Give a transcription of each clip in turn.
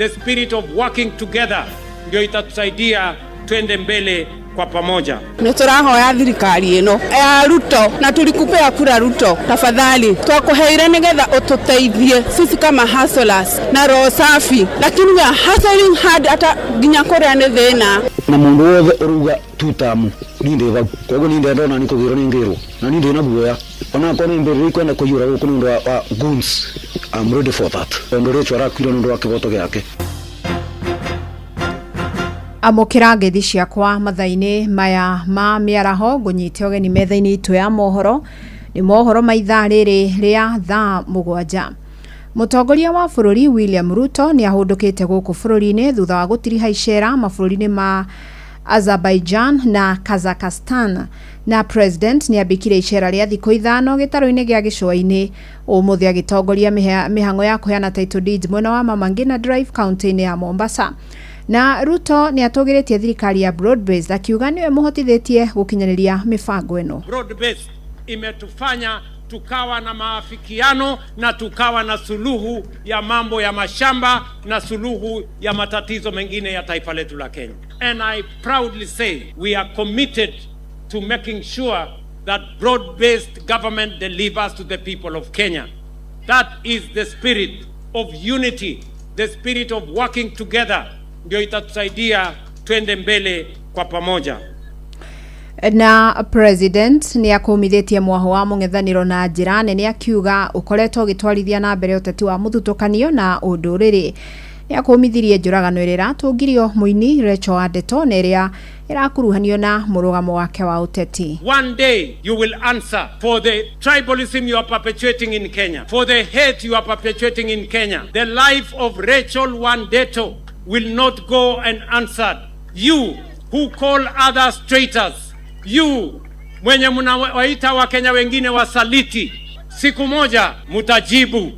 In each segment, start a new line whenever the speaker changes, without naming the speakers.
the spirit of working together ndio itatusaidia twende mbele kwa pamoja.
Niturahoya thirikari ino ya Ruto na tulikupea kura Ruto, tafadhali twakuheire nigetha ututeithie sisi kama hustlers na roho safi, lakini we are hustling hard ata ginya korea ne thina
na mundu wothe uruga tutamu ninde ba kogo ninde ndona niko giro ningiro na ninde na buya ona ko ninde riko na kuyura ko ndo wa guns. I'm ready for that. Ndo chora kwira ndo wakiboto gyake.
Amokira ngethi ciakwa mathaini maya ma miaraho ngunyite ogeni methaini itu ya mohoro ni mohoro maitha riri ria thaa 7. Mutongoria wa bururi William Ruto ni ahundukite guku bururi-ini thutha wa gutiriha icera mabũrũri-inĩ ma Azerbaijan na Kazakhstan, na president ni abikire icera ria thikũ 5 gitaro-ini gia gicũa-ini umuthi agitongoria mihango ya kuheana title deed mwena wa Mama Ngina Drive county-ini ya Mombasa. Na Ruto ni atogiritie thirikari ya broad-based akiuga niwe muhotithĩtie gukinyaniria mifango eno.
Broad-based imetufanya tukawa na maafikiano na tukawa na suluhu ya mambo ya mashamba na suluhu ya matatizo mengine ya taifa letu la Kenya. And I proudly say we are committed to making sure that broad-based government delivers to the people of Kenya. That is the spirit of unity, the spirit of working together ndio itatusaidia twende mbele kwa pamoja.
Na president ni akumithitie mwaho wa mung'ethaniro na njira nene akiuga ukoretwo gitwarithia na mbere uteti wa muthutukanio na unduriri. Ni akumithirie njuragano irira tungirio muini Rachel Adeto neria irakuruhanio na murugamo wake wa uteti.
One day you will answer for the tribalism you are perpetuating in Kenya, for the hate you are perpetuating in Kenya. The life of Rachel Adeto will not go unanswered. You who call others traitors, you mwenye mnawaita wa Kenya wengine wasaliti, siku moja mutajibu.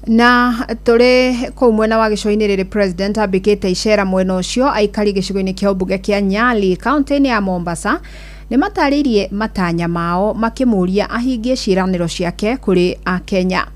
Na tore ko mwena wa gicũa-inĩ rĩrĩ president abikite icera mwena ucio aikari gĩcigo-inĩ kĩa ũmbunge kĩa Nyali county-inĩ ya Mombasa ni mataririe matanya mao makimuria ahingie ciĩranĩro ciake kuri a Kenya.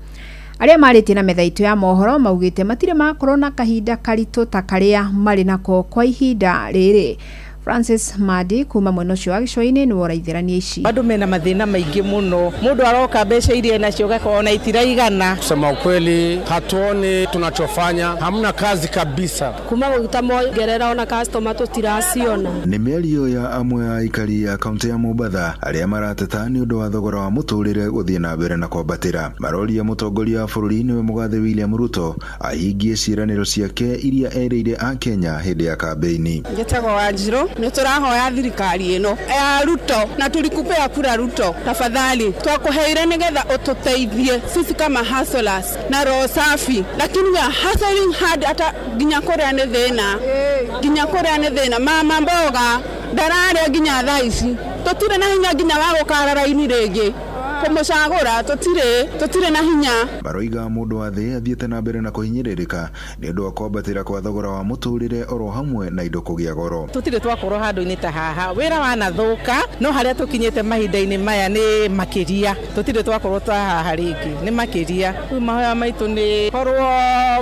Aria marĩtie na metha itu ya mohoro maugite matire makorwo na kahinda karitũ ta karia mari nako kwa ihinda rĩrĩ. Francis Madi kuma mwena ucio wa gicũa-inĩ ni woraithirania ici.
Bado mena mathina maingi muno, mundu aroka mbeca iria nacio gakona itiraigana.
Kusema ukweli hatuoni tunachofanya, hamna kazi kabisa.
Kuma gutamongerera ona customer tutiraciona.
Ni mĩario ya amwe ya aikari ya kaunti ya Mombasa aria marateta ni undu wa thogora wa muturire guthie na mbere na kwambatira. Maroria mutongoria wa bururi niwe mugathe William Ruto ahingie ciĩranĩro ciake iria erĩire a Kenya hindi ya kampeini.
Ngetago Wanjiru niturahoya thirikari ino ya Ruto na tulikupea kura Ruto, tafadhali twakuheire nigetha ututeithie sisi kama hustlers na roho safi, lakini we are hustling hard ata ginya korea ne thina mama mboga darare ginya thaici tutire na hinya ginya wa gukarara ini rĩngĩ kumucagura tutire na hinya.
Baroiga mundu wa thĩ athiĩte na mbere na kuhinyiririka ni undu wa kwambatĩra kwa thogora wa muturire oro hamwe na indo kugia goro.
Tutire twakorwo handu-inĩ ta haha wĩra wanathuka no haria tukinyite mahinda-inĩ maya ni makiria, tutire twakorwo ta haha rĩngĩ ni makiria. Mahoya maitu ni korwo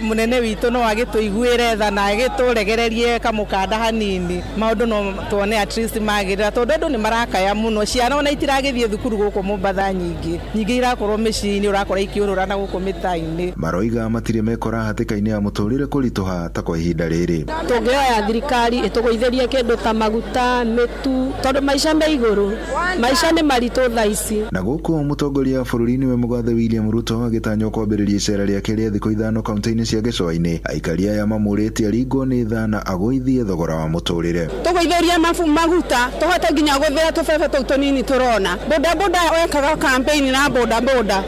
munene witu no agituiguire tha na agituregererie kamukanda hanini maundu no tuone at least magirira tondu andu ni marakaya muno, ciana ona itiragithie thukuru guku Mombasa nyingi irakorwo mĩciĩ-inĩ urakora ikiurura na guku mĩta-inĩ.
Maroiga matire mekora hatĩka-inĩ ya muturire kurituha ta kwa ihinda rĩrĩ.
Tungioya thirikari ituguitherie kindu ta maguta mitu tondu maisha me iguru, maisha ni maritu thaici.
Na guku mutongoria bururi niwe mugathe William Ruto agitanywo kwambĩrĩria icera rĩake rĩa thikũ 5 kaunti-inĩ cia gĩcũa-inĩ. Aikari aya mamũrĩtie aringwo nĩ tha na agũithie thogora wa muturire.
Tuguitherie maguta tuhote nginya guthira tubebe tou tunini turona boda wekaga campaign na boda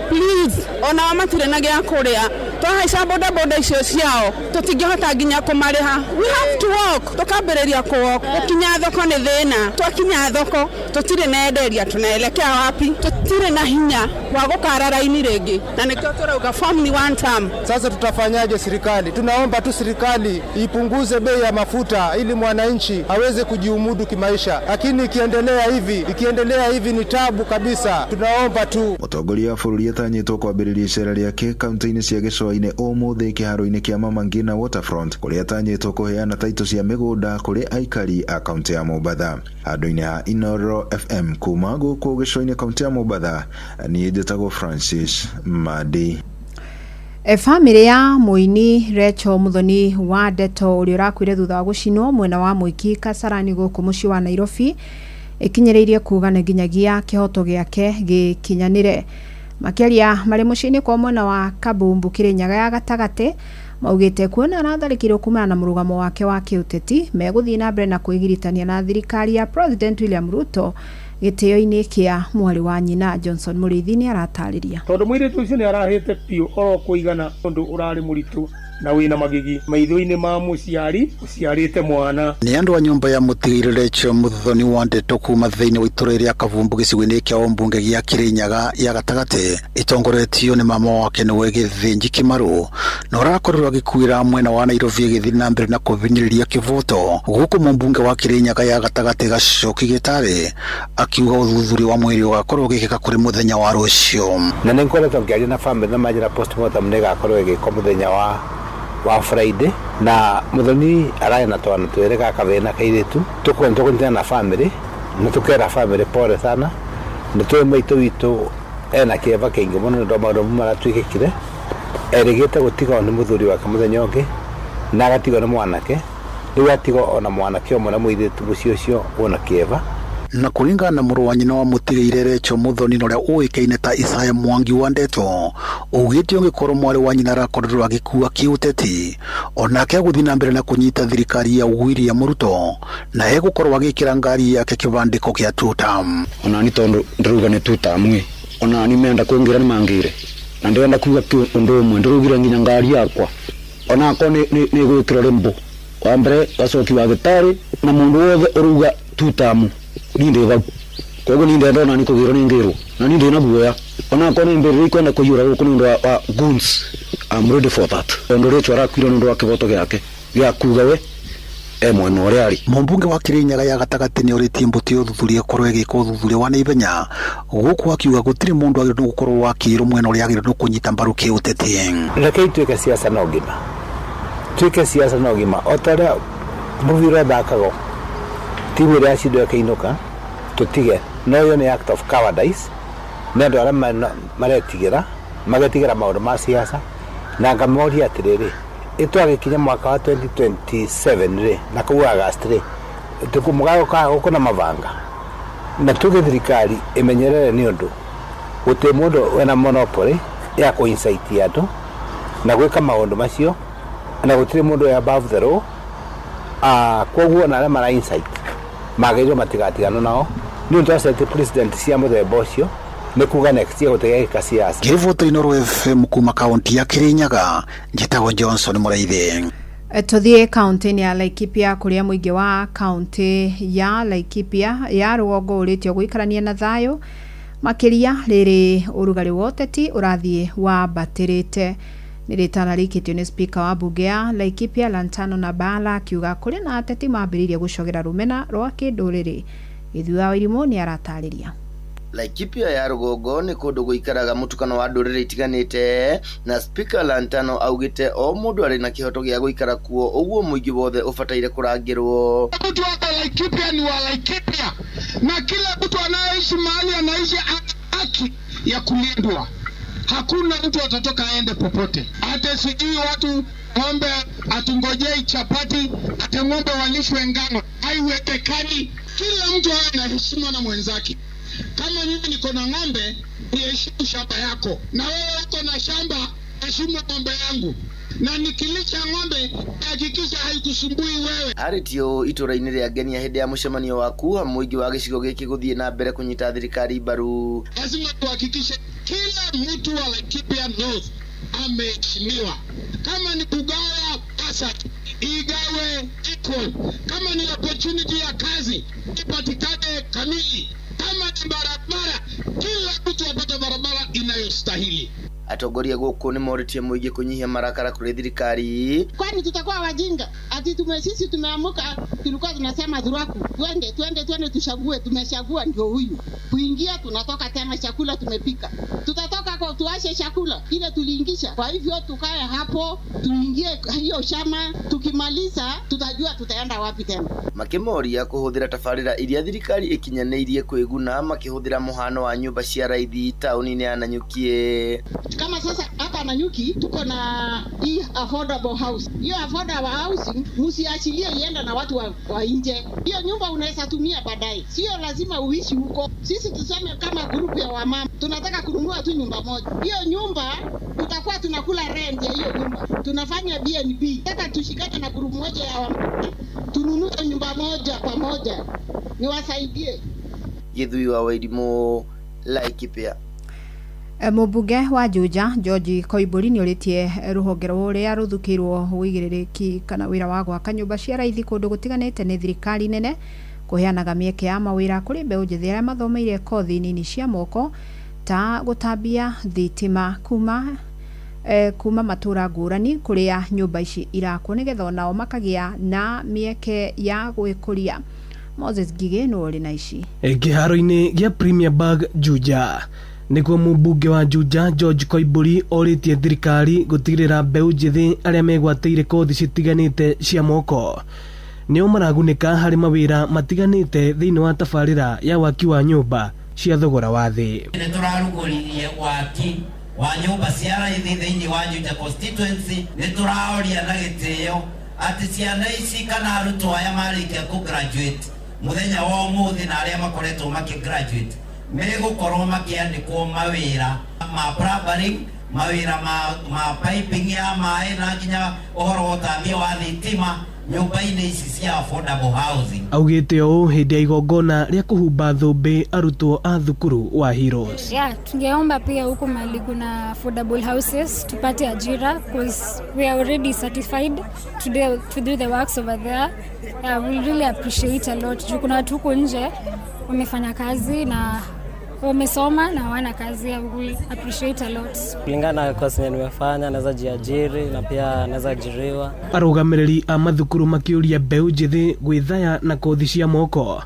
please ona wamatire na gya kuria twahaica boda icio ciao tutingihota nginya kumariha. We have to walk tukambĩrĩria kuwalk ukinya thoko ni thina, twakinya thoko tutire nenderia tunaelekea wapi, tutire na hinya wa gukarara ini rĩngĩ na nikio turauga form ni one term.
Sasa tutafanyaje serikali? Tunaomba tu serikali ipunguze bei ya mafuta ili mwananchi aweze kujiumudu kimaisha, lakini ikiendelea hivi ni tabu kabisa. Tunaomba tu
mutongoria wa bururi atanyitwo kwambĩrĩria icera rĩake kaunti-inĩ cia gĩcũa hwaine umuthi kiharo-ini kia Mama Ngina Waterfront kuria tanyitwo kuheana taito cia migunda kuri aikari a kaunti ya Mombatha. Handu-ini ha Inooro FM kuma guku gico-ini kaunti ya Mombatha, ni njitagwo Francis Madi.
Family ya muini Rachel Muthoni wa Ndeto uri urakwire thutha wa gucinwo mwena wa Mwiki Kasarani guku muci wa Nairobi ikinyereirie kuga na nginyagia kihoto giake gikinyanire. Makiaria mari mucini kwa mwena wa Kabumbu Kirinyaga ya gatagate maugite kuona aratharikirwo kumana na murugamo wake wa kiuteti meguthii na mbere na kuigiritania na thirikari ya President William Ruto gitio-ini kia mwari wa nyina Johnson Muriithi ni aratariria
tondu mwiritu ucio ni arahite piu oro kuigana tondu urari muritu na wina magigi maitho-ini ma muciari uciarite mwana.
Ni andu a nyumba ya mutigire Rachel Muthoni wa Ndeto kuma thiini wa itura ria Kavumbu gicigo-ini kia ombunge gia Kirinyaga ya gatagate itongoretio ni mama wake niwe Githinji Kimaru na urakorirwo agikuira mwena wa Nairobi githi na mbere na kuvinyiriria kivoto guku mumbunge wa Kirinyaga ya gatagate Gacoki Gitare akiuga uthuthuri wa mwiri ugakorwo gikika kuri muthenya wa rucio.
Na ninkoretwo ngiaria na family na majira postmortem ni gakorwo giko muthenya wa Friday na Muthoni arayana twana twere gaka bena kairitu tukwenda na family na tukera family pole sana na twe maito witu ena kieva kingi muno ndo maundu maratwikikire erigite gutiga ni muthuri wake muthenya ungi na agatiga na mwanake riu atiga ona mwanake omwe na muiritu mucio cio wona kieva.
Na kuringana na muru wa nyina wa mutigire Rachel Muthoni uria uikaine ta Isaya Mwangi wa Ndeto ugite ungikorwo mwari wa nyina arakorirwo agikua kiuteti onake aguthi na mbere na kunyita thirikari ya William Ruto na egukorwo agikira ngari yake kibandiko kia tutam.
Ona ni tondu ndiruga ni tutam ona ni menda kuingira ni mangire na ndenda kuga undu umwe ndirugira nginya ngari yakwa ona ko ni gwikira rimbo wa mbere Gacoki wa Gitari na mundu wothe uruga tutam ninde va kogo ninde ndona ni kugiro ni ngiro na ninde na buya ona ko ni mbere ikwenda kuyura guku ni wa goons. I'm ready for that. Ndo Rachel arakwira ndo akivoto gyake ya kuga we mwana uri ari
mumbunge wa Kirinyaga ya gatagate ni uritie mbuti uthuthuria korwo giko uthuthuria wa naibenya guku akiuga gutiri mundu agirwo gukorwo wakiro mwena uri agirwo kunyita mbaru kiuteti.
Reke tuike siasa na ugima tuike siasa na ugima otara muvira bakago timu ya sido yakainuka tutige no yo ni act of cowardice nendo ara maretigira magetigira maundu ma siasa na ngamori atiriri itwage kinya mwaka wa 2027 ri na kuwa August tukumugayo ka uko na mavanga na tuge thirikari imenyerere ni undu uti mundu wena monopoly ya ku insight yatu na gwika maundu macio na gutire mundu ya above the law koguo na ara mara insight magairo matigatigano nao ni undu asete president cia muthemba ucio ni kuga next year gutegeka siasa.
Kivoto Inooro FM kuma kaunti ya Kirinyaga njitagwo Johnson Muriithi.
Tuthie kaunti ya Laikipia kuria muingi wa kaunti ya Laikipia ya rugongo uritio guikarania na thayo makiria riri urugari woteti urathie wa batirite niritana rikitio ni speaker wa bunge ya Laikipia Lantano na Bala kiuga kuri na ateti mambiririe gucogera rumena rwa kinduriri Githua Wairimu ni aratariria.
Laikipia ya rugongo ni kundu guikaraga mutukano wa nduriri itiganite na speaker Lantano augite o mundu ari na kihoto gia guikara kuo uguo muingi wothe ufataire kurangirwo.
Mtu wa Laikipia ni wa Laikipia na kila mtu anayeishi mahali anaishi haki ya kulindwa. Hakuna mtu atatoka aende popote. Hata sijui watu ng'ombe atungojei chapati, hata ng'ombe walishwe ngano. Haiwezekani. Kila mtu awe na heshima na mwenzake. Kama mimi niko na ng'ombe, niheshimu shamba yako. Na wewe uko na shamba, heshimu ng'ombe yangu. Na nikilisha ng'ombe, hakikisha haikusumbui wewe.
Aritio itura-ini ria ngenia hindi ya mucemanio waku muingi wa gicigo giki guthie na mbere kunyita thirikari mbaru.
Lazima tuhakikishe kila mtu wa Laikipia North ameheshimiwa. Kama ni kugawa pesa, igawe equal. Kama ni opportunity ya kazi, ipatikane kamili. Kama ni barabara, kila mtu apate barabara inayostahili.
Atongoria gũkũ nĩ moritie mũingĩ kunyihia marakara kũrĩ thirikari.
Kwani tutakuwa wajinga? Ati sisi tumeamuka, tulikuwa tunasema Thuraku, twende tuchague, tumechagua ndio huyu. Kuingia tunatoka tena chakula tumepika. Tutatoka kwa tuache chakula ile tuliingisha. Kwa hivyo tukae hapo, tuingie hiyo shama, tukimaliza tutajua tutaenda wapi tena.
Makimoria kuhuthira tafarira iria thirikari ikinyaneirie kwiguna makihũthĩra muhano wa nyumba cia raithi tauni-inĩ ya Nanyuki.
Kama sasa hapa Nanyuki tuko na hii affordable house. Hiyo affordable housing msiachilie ienda na watu wa nje. Hiyo nyumba unaweza tumia baadaye. Sio lazima uishi huko. Sisi tuseme kama grupu ya wamama tunataka kununua tu nyumba moja. Hiyo nyumba tutakuwa tunakula rent ya hiyo nyumba. Tunafanya BNB. Nataka tushikane na grupu moja ya wamama. Tununue nyumba moja kwa moja. Niwasaidie.
Githui wa Wairimu Laikipia.
Mũmbunge wa Juja George Koimbũri nĩ ũrĩtie rũhonge rũrĩa rũthukĩirwo wĩigĩrĩrĩki kana wĩra wa gwaka nyũmba cia raithi kũndũ gũtiganĩte nĩ thirikari nene kũheanaga mĩeke ya mawĩra kũrĩ mbeũ njĩthĩ arĩa mathomeire kothi nini cia moko ta gũtambia thitima kuma matũra ngũrani kũrĩa nyũmba ici irakwo nĩgetha onao makagĩa na mĩeke ya gwĩkũria. Moses Ngigĩ nĩ ũrĩ na ici.
Kĩharo-inĩ gĩa Premier Bag Juja nĩguo mũmbunge wa Juja George Koimbũri orĩtie thirikari gũtigĩrĩra mbeũ njĩthĩ arĩa megwatĩire kothi citiganĩte cia moko nĩo maragunĩka harĩ mawĩra matiganĩte thĩinĩ wa tabarĩra ya waki wa nyũmba cia thogora wa thĩ.
Nĩ tũrarugũririe waki wa nyũmba cia raithi thĩinĩ wa Juja constituency. Nĩ tũraoria na gĩtĩo atĩ ciana ici kana arutwo aya marĩkia kũ-graduate mũthenya wa ũmũthĩ na arĩa makoretwo makĩ-graduate megũkorwo makĩandĩkwo mawĩra ma plumbing, mawĩra ma piping ya maĩ na nginya ũhoro wa ũtambia wa thitima nyũmba-inĩ ici cia affordable housing.
Augĩte ũũ hĩndĩ ya igongona rĩa kũhumba thũmbĩ arutwo a thukuru wa Heroes.
Tungeomba pia huko mahali kuna affordable houses tupate ajira because we are already certified to do the works over there. We really appreciate a lot. Juu kuna watu huko nje wamefanya kazi na wamesoma na wana kazi. We appreciate a lot.
Kulingana na kozi nimefanya naweza jiajiri na pia naweza ajiriwa.
Arũgamĩrĩri a mathukuru makĩũria mbeũ njĩthĩ gwĩthaya na kothi cia moko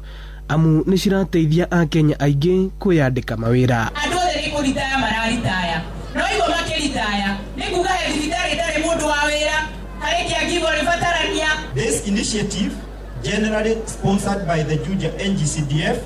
amu nĩ cirateithia Akenya aingĩ kwĩyandĩka mawĩra.
Andũ othe nĩ kũritaya mararitaya. No igua makĩritaya nĩ kuga he thibitarĩ itarĩ mũndũ wa wĩra harĩ kĩangĩgo rĩbatarania.
This initiative, generally sponsored by the Juja NGCDF,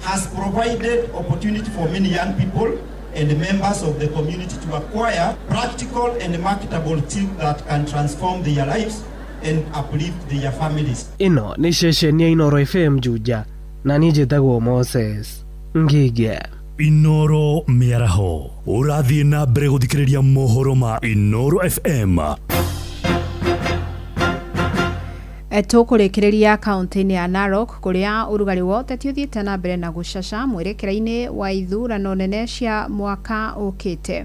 has provided opportunity for many young people and members of the community to acquire practical and marketable skills that can transform their lives and uplift their families.
Ino nĩ ceceni ya Inoro FM Juja na niĩ njĩtagwo Moses Ngigĩ.
Inoro mĩaraho ũrathiĩ na mbere gũthikĩrĩria mohoro ma Inoro FM.
Tũkũrĩkĩrĩria kaunti-inĩ ya Narok kũrĩa ũrugarĩ wa ũteti ũthiĩte na mbere na gũcaca mwerekera-inĩ wa ithurano nene cia mwaka ũkĩte.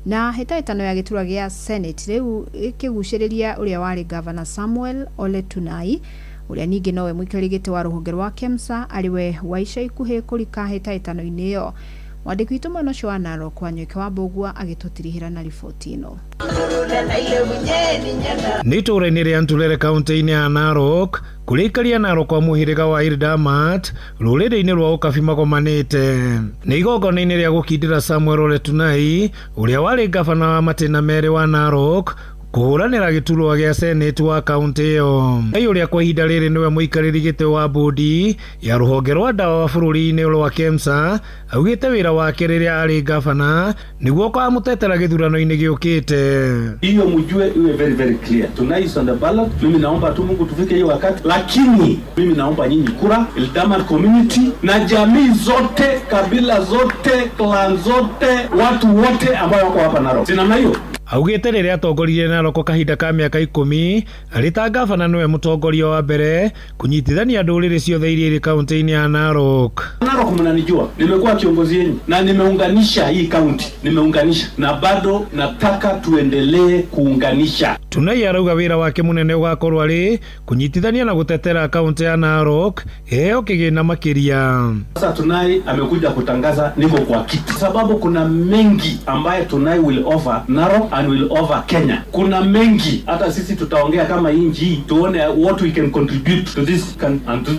Na hĩtahĩtano ya gĩturwa gĩa Senate rĩu ĩkĩgucĩrĩria ũrĩa warĩ Governor Samuel Ole Tunai ũrĩa ningĩ nowe mũikarĩri gĩtĩ wa rũhonge rwa KEMSA arĩwe wa ica ikuhĩ kũrika hĩtahĩtano-inĩ ĩyo. Mwandĩki witũ mwena ũcio wa Narok Wanyoike wa Mbũgua agĩtũtirihĩra na riboti ĩno.
Nĩ itũũra-inĩ rĩa Ntulele kaunti-inĩ ya Narok kũrĩkaria Narok kwa mũhĩrĩga wa Ildamat rũrĩrĩ-inĩ rwa ũkabi magomanĩte. Nĩ igongona-inĩ rĩa gũkindĩra Samuel Ole Tunai ũrĩa warĩ gavana wa matĩna merĩ wa Narok kũhũranĩra gĩturwa gĩa Senate wa kaunti ĩyo. Ũrĩa kwa ihinda rĩrĩ nĩwe mũikarĩri gĩtĩ wa bodi ya rũhonge rwa ndawa wa bũrũri-inĩ rwa KEMSA augĩte wĩra wake rĩrĩa arĩ gavana nĩguo kwamũtetera gĩthurano-inĩ gĩũkĩte.
Hiyo mjue iwe very clear. Tunais on the ballot. Mimi naomba tu Mungu tufike hiyo wakati, lakini mimi naomba nyinyi kura Ildamat community na jamii zote, kabila zote, clan zote, watu wote ambao wako hapa Narok. Sina hiyo.
augite riria atongoririe Narok kahinda ka miaka 10 arita gavana niwe mutongoria wa mbere kunyitithania nduriri ciothe iria iri kaunti-ini ya Narok.
Narok mnanijua, nimekuwa kiongozi yenu na nimeunganisha hii kaunti, nimeunganisha na bado nataka tuendelee kuunganisha.
Tunai arauga wira wake munene ugakorwo ari kunyitithania na gutetera kaunti ya Narok eo kigina makiria.
Sasa Tunai amekuja kutangaza niko kwa kiti, sababu kuna mengi ambaye Tunai will offer Narok and will offer Kenya. Kuna mengi hata sisi tutaongea kama inji tuone what we can contribute to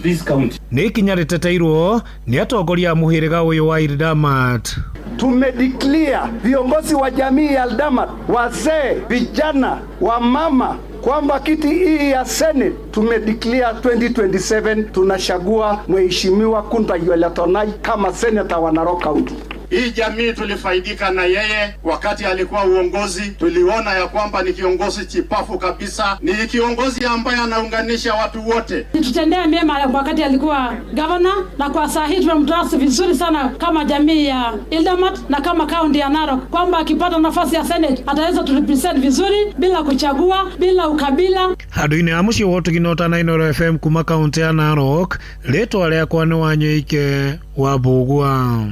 this county.
Ni kinya riteteirwo ni atongoria muhiriga uyu wa Ildamat.
Tumedeclare viongozi wa jamii ya Ildamat, wazee, vijana, wamama kwamba kiti hii ya Senate tumedeclare 2027 tunachagua mheshimiwa Kunta Yole Tonai kama senator wa Narok County.
Hii jamii tulifaidika na yeye wakati alikuwa uongozi, tuliona ya kwamba ni kiongozi chipafu kabisa, ni kiongozi ambaye anaunganisha watu wote.
Tutendea mema wakati alikuwa governor, na kwa saa hii tunamtrust vizuri sana kama jamii ya Ildamat na kama county ya Narok, kwamba akipata nafasi ya Senate ataweza turepresent vizuri bila kuchagua, bila ukabila.
Handu-ini ha muciĩ wa ũtuginota na Inooro FM kuma kaunti ya Narok, rĩtwa rĩakwa nĩ Wanyoike wa Mbugua.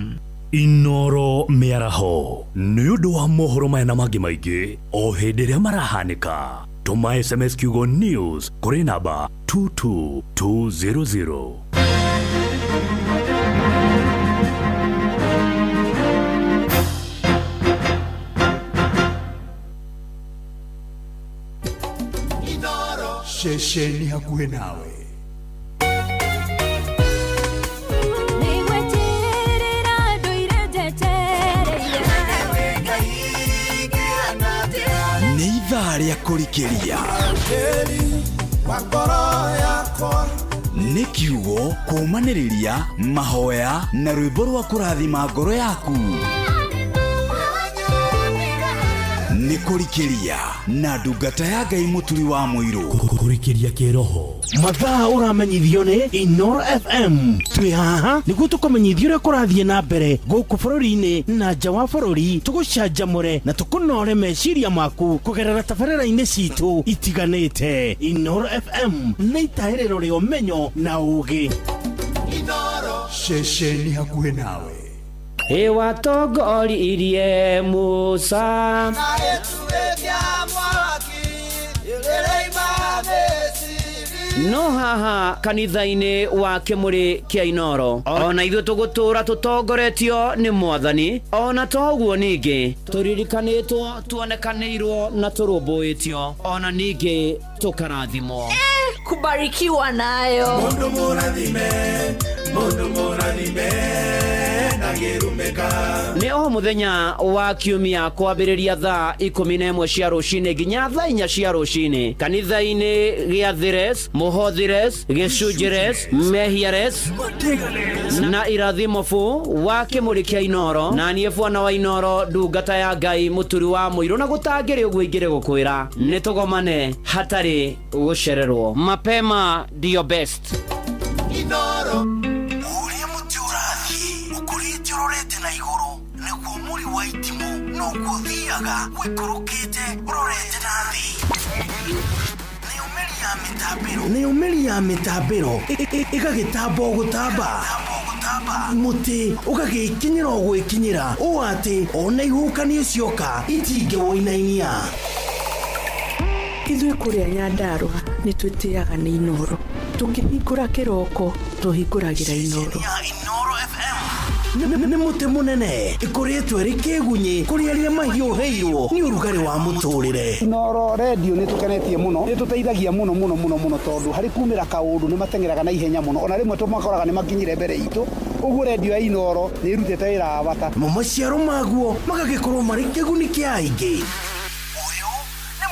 Inooro Miaraho nĩ ũndũ wa mohoro maya na mangĩ maingĩ o hĩndĩ ĩrĩa marahanĩka. Tũma SMS kiugo news kũrĩ namba 22200.
Shesheni hakuhe nawe. Ni idhaa rĩa kũrikĩria nĩ kiugo kũmanĩrĩria mahoya na rwĩmbo rwa kũrathima ngoro yaku. Nĩ kũrikĩria na ndungata ya Ngai mũturi wa mũirũ.
Kũrikĩria kĩroho.
Mathaa ũramenyithio nĩ Inooro FM. Twĩ haha nĩguo tũkũmenyithia ũrĩa kũrathiĩ na mbere gũkũ bũrũri-inĩ na nja wa bũrũri, tũgũcanjamũre na tũkũnore meciria maku kũgerera tabarĩra-inĩ citũ itiganĩte. Inooro FM nĩ itaĩrĩro rĩa ũmenyo na ũũgĩ.
Inooro, ceceni hakuhĩ nawe.
Watongoririe Musa no haha kanitha-inĩ wa kĩmũrĩ kĩa Inooro ona ithuĩ tũgũtũra tũtongoretio nĩ Mwathani, ona to ũguo ningĩ tũririkanĩtwo, tuonekanĩirwo na tũrũmbũĩtio, ona ningĩ tũkarathimwo.
Kubarikiwa nayo.
Mundu mũrathime
Nĩ o mũthenya wa kiumia kwambĩrĩria thaa 11 cia rũcinĩ nginya thaa 4 cia rũcinĩ kanitha-inĩ gĩa Thires, Mũhothires, Gĩcunjĩres, Mehiares na Irathimofu wa kĩmũrĩ kĩa Inooro, na niĩ bwana wa Inooro, ndungata ya Ngai mũturi wa mũirũ, na gũtangĩrĩ ũguo ingĩrĩ gũkwĩra nĩ tũgomane hatarĩ gũcererwo. Mapema ndio best.
Inooro urorete na iguru niguo muri wa itimu no guthiaga wikurukite urorete na thi
nĩ umeri ya mitambĩro ĩgagĩtamba gũtamba muti ũgagĩkinyĩra gwĩkinyĩra ũũ atĩ ona ihukanio cioka itingĩwoinainia.
Ithuĩ kũrĩa Nyandarua nĩ twĩtĩaga nĩ Inooro, tũkĩhingũra kĩroko tũhingũragĩra Inooro.
Nĩ mũtĩ mũnene ĩkoretwo ĩrĩ kĩgunyi kũrĩ arĩa mahiũhĩirwo nĩ ũrugarĩ wa mũtũrĩre.
Inooro radio nĩ tũkenetie mũno, nĩ tũteithagia mũno tondũ harĩ kumĩra kaũndũ nĩ matengeraga na ihenya mũno, ona rĩmwe tũmakoraga nĩ makinyire mbere itũ. Ũguo radio ya Inooro nĩ ĩrutĩte wĩra wa bata.
Maciaro maguo magagĩkorwo marĩ kĩguni kĩa aingĩ.
Ũyũ nĩ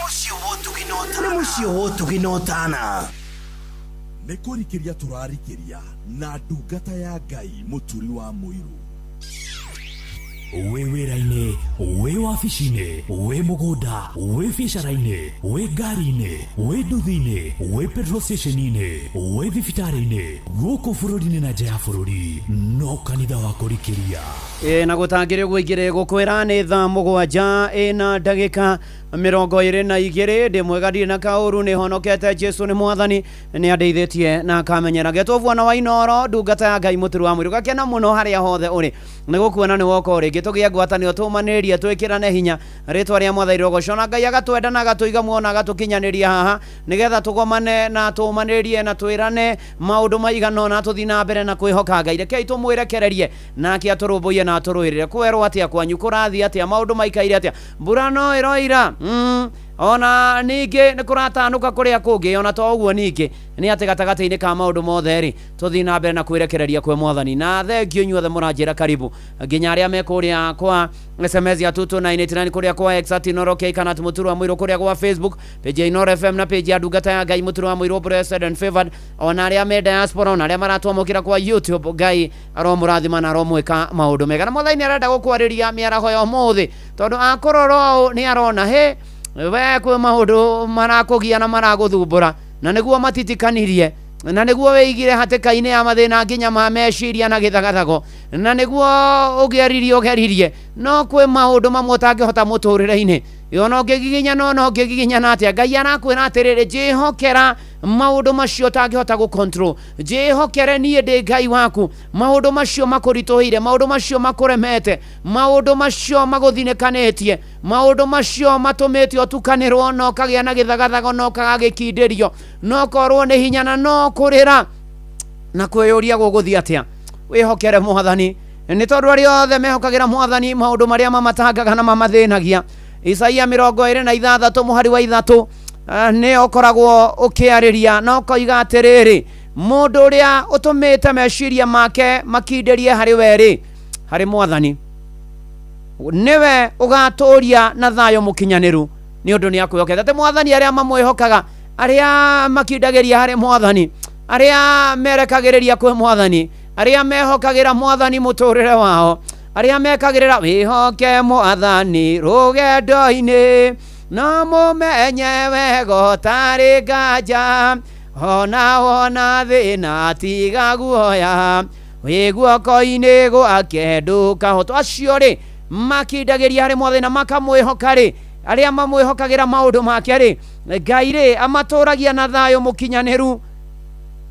mũciĩ wa ũtuginotana. Nĩ kũrikĩria tũrarikĩria na ndungata ya Ngai mũturi wa mũirũ.
wĩ wĩra-inĩ, wĩ wabici-inĩ, wĩ mũgũnda, wĩ biacara-inĩ, wĩ ngari-inĩ, wĩ nduthi-inĩ, wĩ petrol station-inĩ, wĩ thibitarĩ-inĩ, gũkũ bũrũri-inĩ na nja ya bũrũri, no kanitha wa kũrikĩria.
Na gũtangĩrĩ gwĩngĩrĩ gũkwĩra nĩ thaa mũgwanja na ndagĩka 22 ndĩ mwega ndirĩ na kaũru nĩ honokete Jesu nĩ mwathani nĩ andeithĩtie na akamenyera Getũbuana wa Inoro ndungata ya Ngai mũturu wa mwĩrĩ gakena mũno harĩa hothe ũrĩ nĩ gũkuona nĩ woka ũrĩ gĩtũgĩa ngwatanĩro tũmanĩrĩrie twĩkĩrane hinya rĩtwa rĩa Mwathani rogocona Ngai agatwenda na agatũiga muona agatũkinyanĩria haha nĩgetha tũgomane na tũmanĩrĩrie na twĩrane maũndũ maigana na tũthi na mbere na kwĩhoka Ngai rekei tũmwĩrekererie nake atũrũmbũiye na atũrũĩrĩre kwerwo atĩa kwanyu kũrathiĩ atĩa maũndũ maikaire atĩa mbura no ĩroira ona ningĩ nĩ kũratanũka kũrĩa kũngĩ ona to ũguo ningĩ nĩ atĩ gatagatĩ-inĩ ka maũndũ mothe rĩ tũthi na mbere na kwĩrekereria kwĩ Mwathani na thengio inyuothe mũranjĩra karibu nginya arĩa me kũrĩa kwa SMS ya 2289 kũrĩa kwa X Inoro K kana mũturu wa mwĩrũ kũrĩa kwa Facebook page ya Inoro FM na page ya ndungata ya Ngai mũturu wa mwĩrũ blessed and favored ona arĩa me diaspora ona arĩa maratwamũkĩra kwa YouTube Ngai aromũrathima na aromwĩka maũndũ mega na Mwathani arenda gũkwarĩria mĩaraho ya ũmũthĩ tondũ akũrora nĩ arona he we kwĩ maũndũ marakũgia na maragũthumbũra na nĩguo matitikanirie na nĩguo wĩigire hatĩka-inĩ ya mathĩna nginya ma meciria na gĩthagathago na nĩguo ũgeririe no kwĩ maũndũ mamwe ũtangĩhota mũtũrĩre-inĩ ona ũngĩgiginya no ũngĩgiginya na atĩa Ngai arakwĩra atĩrĩrĩ njĩhokera maũndũ macio ũtangĩhota gũ-control njĩhokere niĩ ndĩ Ngai waku maũndũ macio makũritũhĩire maũndũ macio makũremete maũndũ macio magũthinĩkanĩtie maũndũ macio matũmĩte ũtukanĩrwo no kagĩa na gĩthagathago no kagagĩkindĩrio no korwo nĩ hinya na no kũrĩra na kwĩyũria gũgũthiĩ atĩa wĩhokere Mwathani nĩ tondũ arĩa othe mehokagĩra Mwathani maũndũ marĩa mamatangaga na mamathĩnagia Isaia 23 mũhari wa 3 nĩ ũkoragwo ũkĩarĩria na ũkoiga atĩrĩrĩ mũndũ ũrĩa ũtũmĩte meciria make makindĩrie harĩ werĩ harĩ Mwathani niwe ũgatũria na thayũ mũkinyanĩru nĩ ũndũ nĩ akwĩhokete atĩ Mwathani arĩa mamwĩhokaga arĩa makindagĩria harĩ Mwathani arĩa merekagĩrĩria kwĩ Mwathani arĩa mehokagĩra Mwathani mũtũrĩre wao arĩa mekagĩrĩra wĩhoke Mwathani rũgendo-inĩ no mũmenye wega tarĩ nganja ona thĩna tiga guoya wĩ guoko-inĩ gwake ndũkahotwo acio rĩ makindagĩria harĩ Mwathani na makamwĩhoka rĩ arĩa mamwĩhokagĩra maũndũ make rĩ Ngai rĩ amatũragia na thayũ mũkinyanĩru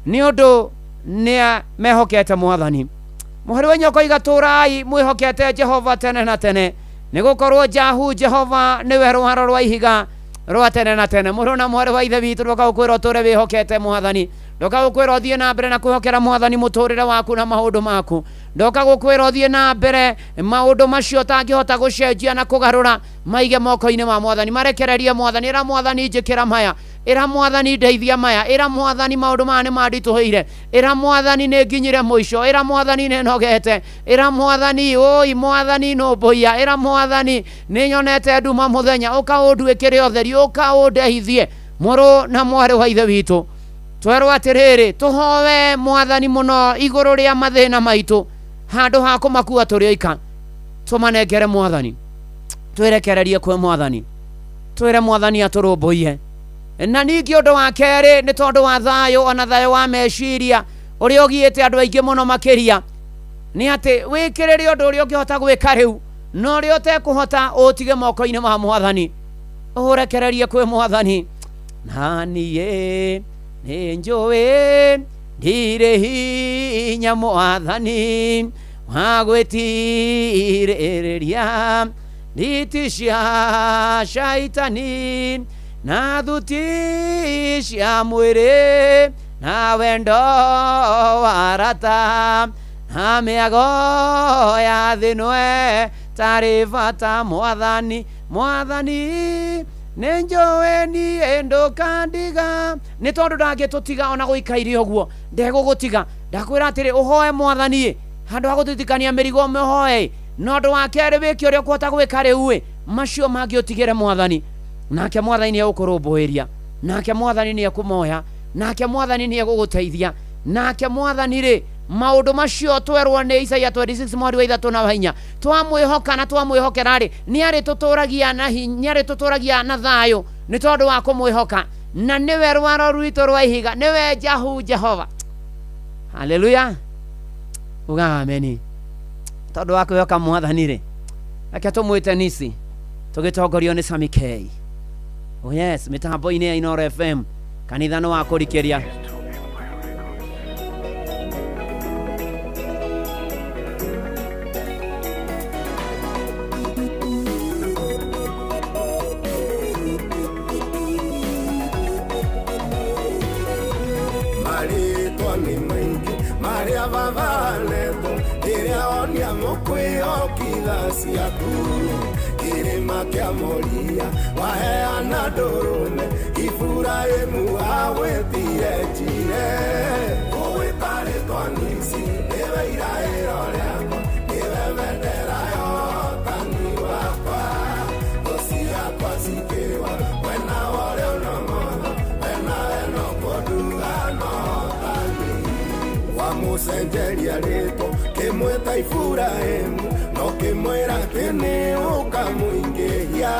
nĩ ũndũ nĩ mehokete Mwathani mũhari wa nyoko igatũrai mwĩhokete Jehova tene na tene nĩ gũkorwo Jahu Jehova nĩwe rũharo rwa ihiga rwa tene na tene mũrũ na mwarĩ wa ithe witũ ndoka gũkwĩra ũtũre wĩhokete Mwathani ndoka gũkwĩra ũthiĩ na mbere na kwĩhokera Mwathani mũtũrĩre waku na maũndũ maku ndoka gũkwĩra ũthiĩ na mbere maũndũ macio ũtangĩhota gũcenjia na kũgarũra maige moko-inĩ ma Mwathani marekererie Mwathani ĩra Mwathani njĩkĩra maya ĩra Mwathani ndeithia maya ĩra Mwathani maũndũ maya nĩ manditũhĩire ĩra Mwathani nĩ nginyire mũico ĩra Mwathani nĩ nogete ĩra Mwathani oi Mwathani nũmbũia ĩra Mwathani nĩ nyonete nduma mũthenya ũkaũnduĩkĩre ũtheri ũkaũndeithie mũrũ na mwarĩ wa ithe witũ twerwo atĩrĩrĩ tũhowe Mwathani mũno igũrũ rĩa mathĩna maitũ handũ ha kũmakua tũrĩ oika tũmanengere Mwathani twĩrekererie kwĩ Mwathani twĩre Mwathani atũrũmbũiye na ningĩ ũndũ wa kerĩ nĩ tondũ wa thayũ ona thayũ wa meciria ũrĩa ũgiĩte andũ aingĩ mũno makĩria nĩ atĩ wĩkĩrĩre ũndũ ũrĩa ũngĩhota gwĩka rĩu no ũrĩa ũtekũhota ũtige moko-inĩ ma Mwathani ũrekererie kwĩ Mwathani na niĩ nĩ njũĩ ndirĩ hinya Mwathani wa gwĩtirĩrĩria nditi cia caitani na thuti cia mwĩrĩ na wendo wa arata na mĩago ya thĩ ĩno tarĩ bata Mwathani nĩ njũĩ niĩ ndũkandiga nĩ tondũ ndangĩtũtiga ona gũikaire ũguo ndegũgũtiga ndakwĩra atĩrĩ ũhoe Mwathani handũ ha gũtitikania mĩrigo mĩhoe no ũndũ wa kerĩ wĩke ũrĩa ũkũhota gwĩka rĩu macio mangĩ ũtigĩre Mwathani nake Mwathani nĩ egũkũrũmbũiria nake Mwathani nĩ ekũmoya nake Mwathani nĩ egũgũteithia nake Mwathani rĩ maundu macio twerwo ni Isaia 26 mweri wa 3 na 4 twamwihoka na twamwihokera ri ni ari tuturagia na hinya ri tuturagia na thayo ni tondu wa kumwihoka na niwe rwaro rwito rwa ihiga niwe Jehova. Haleluya, uga ameni. Tondu wa kwihoka mwathani ri ake tumwite nisi tugitongorio ni Sami K. Oh yes, mitambo-ini ya Inooro FM kanitha no wa kurikiria.
Marito ni maingi Maria vavaneto iria onia mukwio kidasi yaku kirima kia moria waheana ndurume Ifurahimu awetire jire uwitari twanisi niwe irairo riakwa niwe bendera yotani wakwa ngosi yakwa sikiwa wena wore unomono wena eno kodugano tani wamucenjeria rito kimweta Ifurahimu no kimwira kini ukamuingihia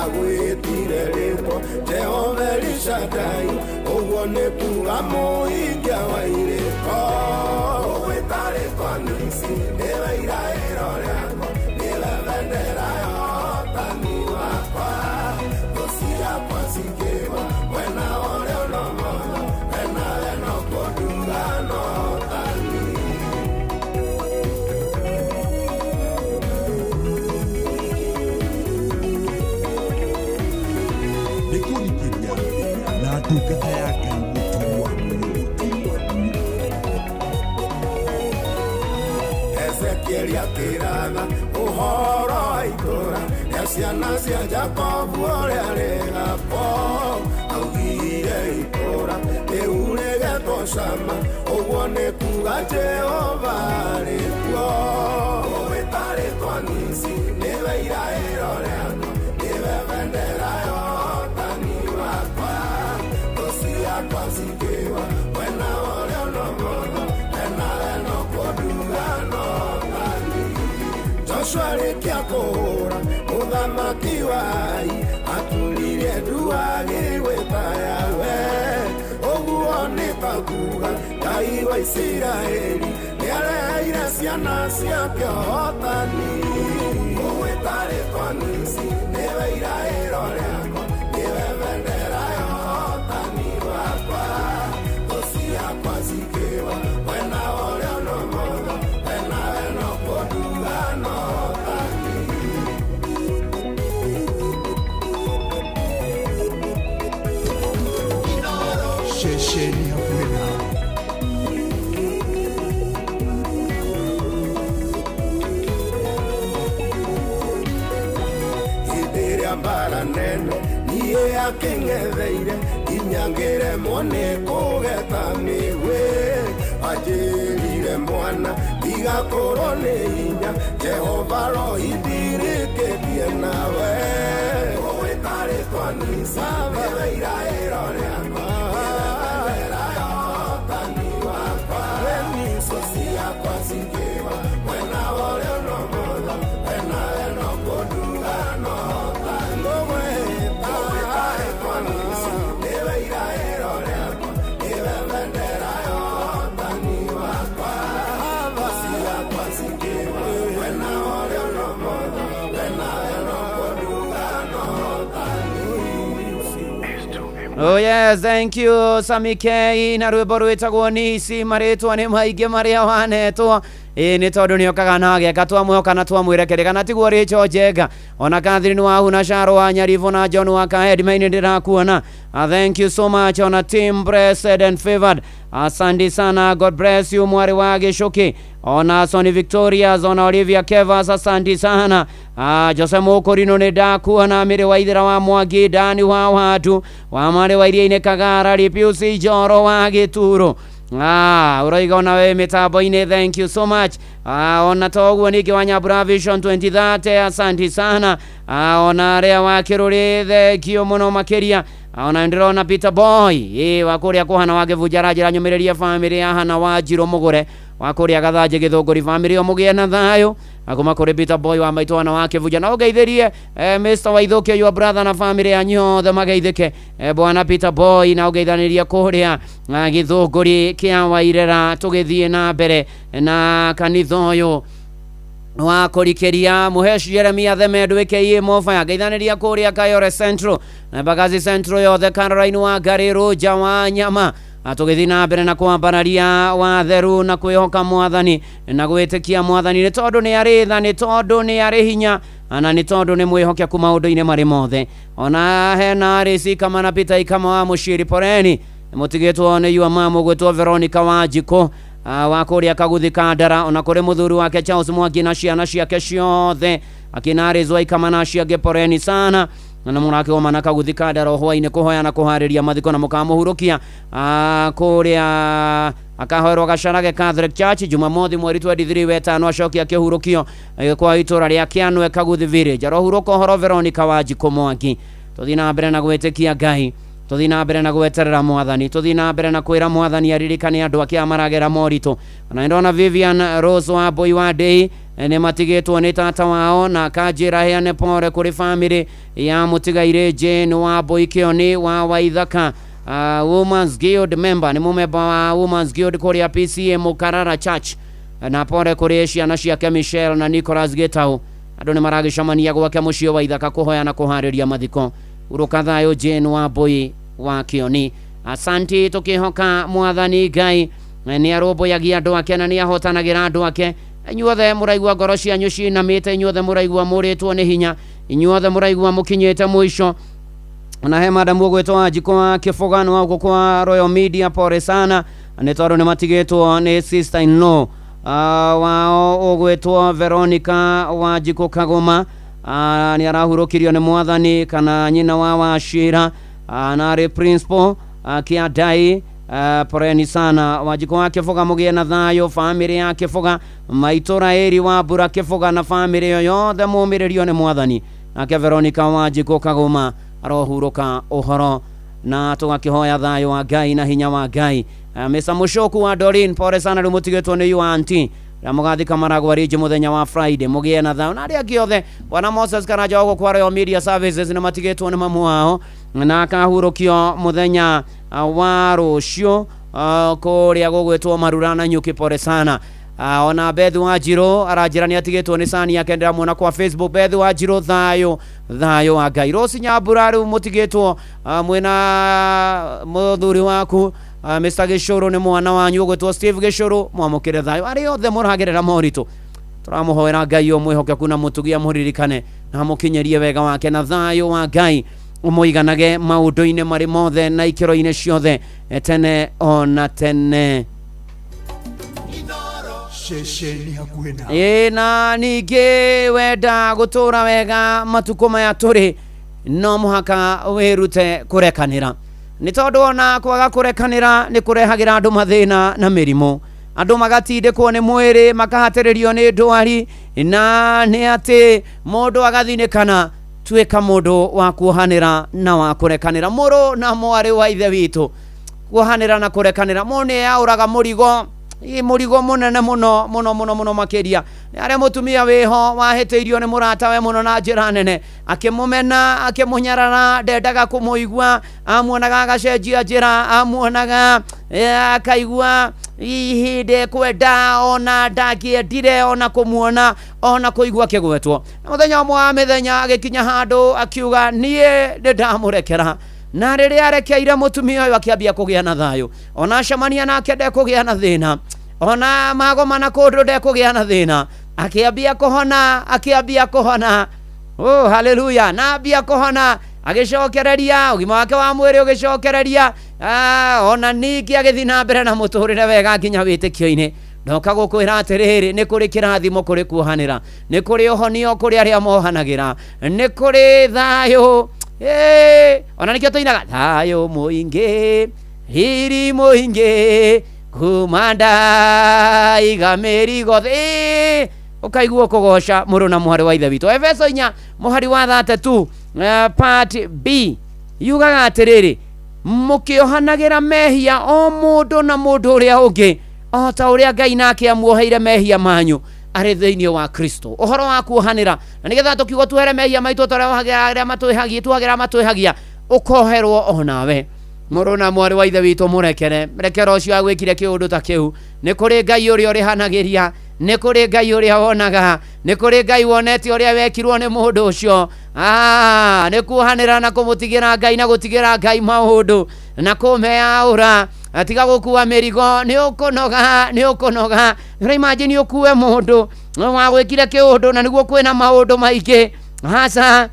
agwitire rito Jehova Elishadai uguo ni kuga muingia wa iriko witari twanisi niwe irairo riakwa niwe bendera yotani wakwa ngosi yakwa sikiwa wena wore unomono wena eno kodugano tani
ndungata ya Ngai
Ezekiel akĩratha ũhoro wa itũũra rĩa ciana cia Jakobu ũrĩa rĩgapwo augire itũũra rĩu rĩgetwo Shama ũguo nĩ kuga Jehova rĩkuo ũwĩtarĩtwo Nisi nĩwe iraĩro rĩakwa nĩwe bendera yotani wakwa ngosi yakwa sikiwa wena ũrĩa ũnomono wena eno kodugano tani Joshua rĩkia kũhũra mũthamaki wa Ai atũrire nduagi gwĩta Yawe ũguo nĩ ta kuga Ngai wa Isiraeli nĩareheire ciana ciake ũhotani ũwĩtarĩtwo Nisi nĩwe iraĩro rĩakwa nĩwe bendera yotani wakwa ngosi yakwa sikiwa wena ũrĩa ũnomono wena eno kodugano tani
Shesheni ya kwena
Hĩndĩ mbara nene niĩ akĩng'etheire inyangĩremwo nĩ kũgeta mĩgwĩ anjĩrire mwana ndigakorwo nĩ hinya Jehova rohi ndirĩkĩtie nawe ũwĩtarĩtwo Nisi nĩwe iraĩro rĩakwa bendera yotani wakwa ngosi yakwa sikiwa wena ũrĩa ũnomono wena eno kodugano tani ũwĩtarĩtwo Nisi nĩwe iraĩro rĩakwa nĩwe bendera yotani wakwa ngosi yakwa sikiwa wena ũrĩa ũnomono wena eno kodugano tani.
Oh yes, thank you Sami K na rwĩmbo rwĩtagwo Nisi marĩtwa nĩ maingĩ marĩa wanetwo nĩ tondũ nĩ okaga na ageka twamwĩhoka na twamwĩrekerera na tiguo Rĩcho Njenga ona Catherine Wahu na Sharo wa Nyaribo na John wa Kahed maini ndĩrakuona. Thank you so much on a team blessed and favored. Asante sana, God bless you mwari wa Gĩcũki ona Sony Victorias ona Olivia Kevas asante sana. Jose Mũkũrinũ nĩ ndakuona Mĩrĩ wa Ithĩra wa Mwangi Dani wa watu wa Marĩ wa Iria-inĩ Kagara Lipiusi Njoro wa Gĩturo uraiga ona we mitambo-ini, thank you so much. Ona toguo ningi wa Nyambura Vision 2030, asante sana. Ona ria wa Kiruri, thank you muno makiria. Ona ndirona Peter Boy wakuria kuhana wage vujaragira nyumiriria family ya hana Wanjiru Mugure wakuria gathanje Githunguri family omugie na thayo akoma kuri Peter Boy wa maitwa na wake vujana ugeithirie Mr. Waithukia your brother na family ya nyothe mageithike bwana Peter Boy na ugeithaniria kuria Githunguri kia Wairera tugithie na mbere na kanitha uyu wa kurikeria Muhesh Jeremia Themendu aka Mofaya geithaniria kuria Kayore Central na Bagazi Central yothe Caroline wa Gariru Jawa Nyama atugithi na mbere na kwambararia wa theru na kwihoka Mwathani na gwitikia Mwathani ni tondu ni ari tha ni tondu ni ari hinya ana ni tondu ni mwihokia ku maundu-ini mari mothe ona hena risi kama na Peter kama wa Mushiri Poreni mutigitwo ni yua mamu gwitwo Veronica Wanjiko wa kuria Kaguthi Kandara ona kuri muthuri wake Charles Mwangi na ciana ciake ciothe akinarizwa kama na ciake Poreni sana na murake wa mana Kaguthi Kandara hwaine kuhoya na kuhariria mathiko na mukamuhurukia kuria akahoerwo Gacarage Catholic Church Jumamothi mweri 23 wetano acokia kihurukio kwa itura ria Kianwe Kaguthi Village arohuruko horo Veronica Wanjiko Mwangi tuthi na mbere na gwitikia Ngai tuthi na mbere na gweterera Mwathani tuthi na mbere na kwira Mwathani aririkane andu akia maragera morito na ndona Vivian Rose wa Boy wa Day ne matigitwo ni tata wao na kanjira heane pore kuri family ya mutigaire Jane wa Boy Kioni wa Waithaka Women's Guild member ni mumeba wa Women's Guild kuria PCA Mukarara Church na pore kuri ciana ciake Michelle na Nicholas Getau andu ni maragicamania gwake mucio Waithaka kuhoya na kuhariria mathiko uruka thayo Jane wa Boy wa Kioni asante tukihoka Mwathani Ngai ni aroboyagia andu ake na ni ahotanagira andu ake inyuothe muraigua ngoro cianyu cinamite inyuothe muraigua muritwo ni hinya inyuothe muraigua mukinyite mwisho na he madam gwetwo Wanjiko wa Kibugano wa kwa Royal Media pore sana ni tondu ni matigitwo ni sister in law wao ogwetwo Veronica Wanjiko Kagoma ni arahurukirio ni Mwathani kana nyina wa Wachira na re principal kia Dai poreni sana Wanjiko wa Kibuga mugie na thayo family ya Kibuga maitora eri wa Bura Kibuga na family yothe mumiririo ni Mwathani nake Veronica Wanjiko Kagoma arohuruka uhoro na tugakihoya thayo wa Ngai na hinya wa Ngai Mr. Mushoku wa Dorin pore sana rumutigitwo ni yu auntie na mugathika maragwa riji muthenya wa Friday mugie na thayo na ria giothe bwana Moses Karaja ogo kwa Royal Media Services na matigitwo ni mamu wao na akahurukio muthenya wa rucio kuria gugwetwo Marura na Nyuki pore sana ona Bethu Wanjiru arajira ni atigitwo ni sani yake ndira muona kwa Facebook Bethu Wanjiru thayo wa Ngai Rose Nyambura ru mutigitwo mwena muthuri waku Mr. Gishuru ni mwana wanyu gwetwo Steve Gishuru mwamukire thayo ari othe muragirira morito turamuhoera Ngai omwihokeku na mutugia muririkane na mukinyerie wega wake na thayo wa Ngai umuiganage maundu-ini mari mothe na ikiro-ini ciothe tene ona tene na ningi wenda gutura wega matuko maya turi no muhaka wirute kurekanira ni tondu ona kwaga kurekanira ni kurehagira andu mathina na mirimo andu magatindikwo ni mwiri makahatiririo ni ndwari na ni ati mundu agathinikana tuika mundu wa kuhanira na wa kurekanira muru na mwari wa ithe witu kuhanira na kurekanira mune auraga murigo murigo munene muno makiria ari mutumia wiho wahiteirio ni murata we muno na njira nene akimumena akimunyarara ndendaga kumuigua amuonaga agacenjia njira amuonaga akaigua ihinde kwenda ona ndakiendire ona kumuona ona kuigua kigwetwo muthenya mwa mithenya agikinya handu akiuga nie ndamurekera na riria arekeire mutumia uyu akiambia kugia na thayo ona acemania nake ndekugia na thina ona magoma na kundu ndekugia na thina akiambia kuhona oh haleluya na ambia kuhona agicokereria ugima wake wa mwiri ugicokereria ona ningi agithi na mbere na muturire wega nginya witikio-ini ndoka gukwira atiriri ni kuri kirathimo kuri kuhanira ni kuri uhonio kuri aria mohanagira ni kuri thayo ona nikio tuinaga thayo muingi hiri muingi kumanda igameri gothi ukaigua kugoca muru na muhari wa ithe witũ. Efeso 4 muhari wa 32 part B yugaga atiriri mukiohanagira mehia o mundu na mundu uria ungi o ta uria Ngai nake amuoheire mehia manyu ari thiini wa Kristo. Uhoro wa kuohanira na nigetha tukiuga tuhere mehia maitu tũrĩa matwihagia ukoherwo onawe muru na mwari wa ithe witũ murekere rekera ucio agwikire kiundu ta kiu. Ni kuri Ngai uria urihanagiria, ni kuri Ngai uria wonaga, ni kuri Ngai wonete uria wekirwo ni mundu ucio. Ni kuhanira na kumutigira Ngai na gutigira Ngai maundu na kumeaura atiga gukua mirigo ni ukunoga imagine ukue mundu wa gwikire kiundu na niguo kwina maundu maingi hasa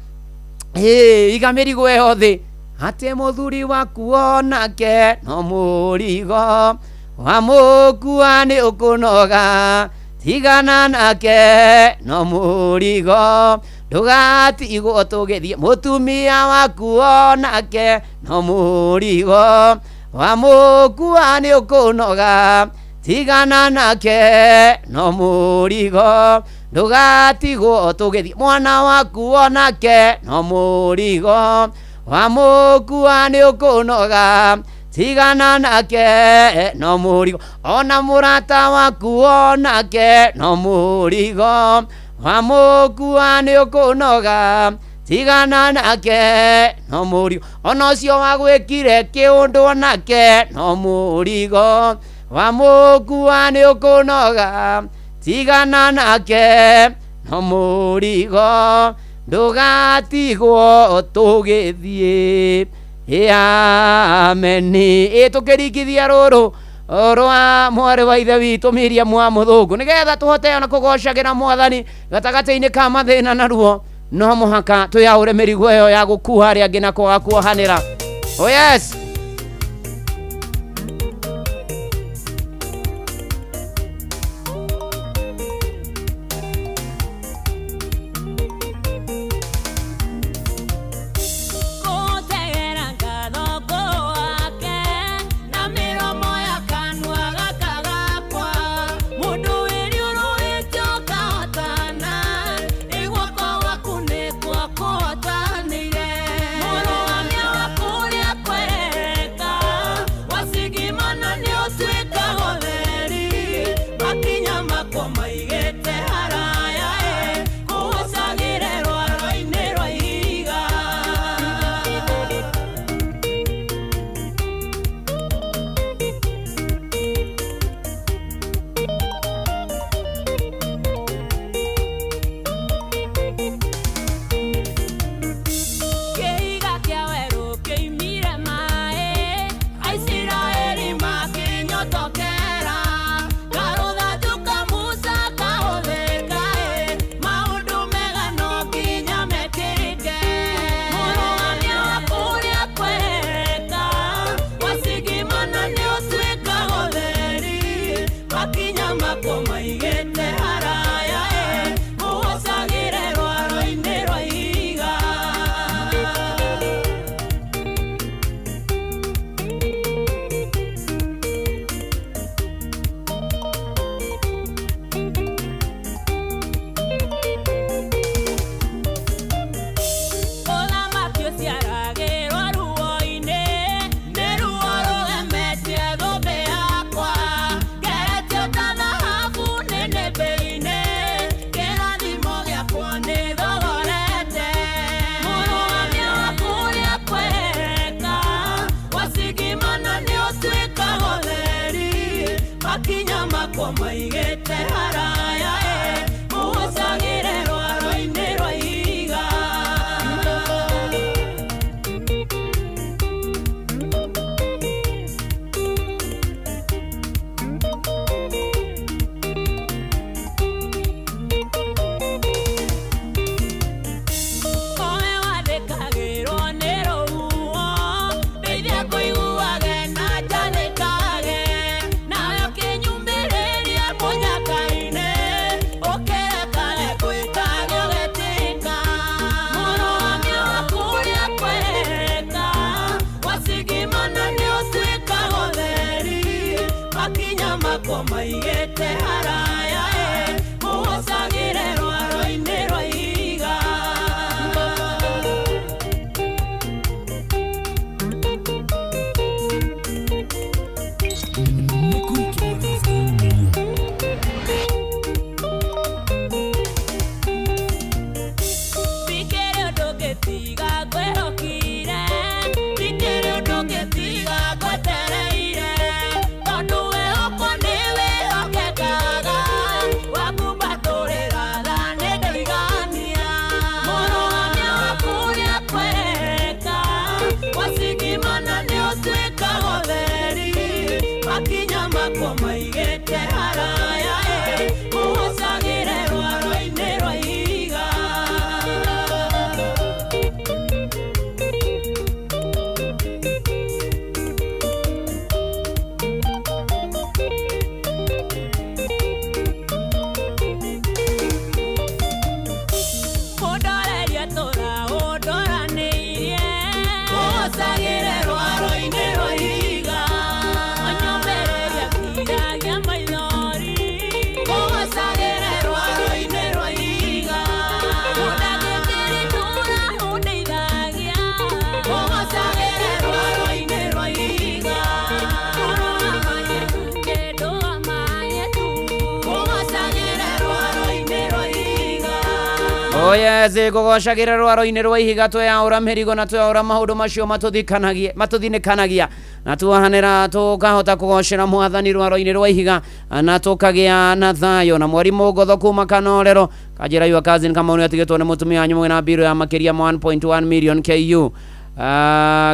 iga mirigo yothe ate muthuri waku onake no murigo wa mukua ni ukunoga tigana nake no murigo ndugatigwo tugithie mutumia waku onake no murigo wa mukua ni ukunoga tigana nake no murigo ndugatigwo tugithie mwana waku onake no murigo wa mukua ni ukunoga tigana nake no murigo ona murata waku onake no murigo wa mukua ni ukunoga tigana nake no murigo ona ucio wagwikire kiundu onake no murigo wa mukua ni ukunoga tigana nake no murigo ndugatigwo tugithie. Ameni. Tukirikithia ruru rwa mwari wa ithe witũ Miriam wa Muthũngũ nigetha tuhote ona kugocagira Mwathani gatagati-ini ka mathina naruo no muhaka tuyaure mirigo iyo ya gukua aria angĩ na kwaga kuohanĩra. Oh yes.
Nayo kinyumbĩrĩria mũnyakaine makwa maigete haraya muhosagire rwaro-ini rwa ihiga
Oyeze gogocagire rwaro-ini rwa ihiga tweyaura mĩrigo na tweyaura maũndũ macio matũthinĩkanagia na tuohanĩra tũkahota kũgocera mwathani rwaro-ini rwa ihiga na tũkagĩa na thayũ na mwarimũ Ngotho kuma Kanorero kanjĩra yua cousin Kamau nĩatigĩtwo nĩ mũtumia wanyu mwĩna mbirũ ya makĩria 1.1 million KU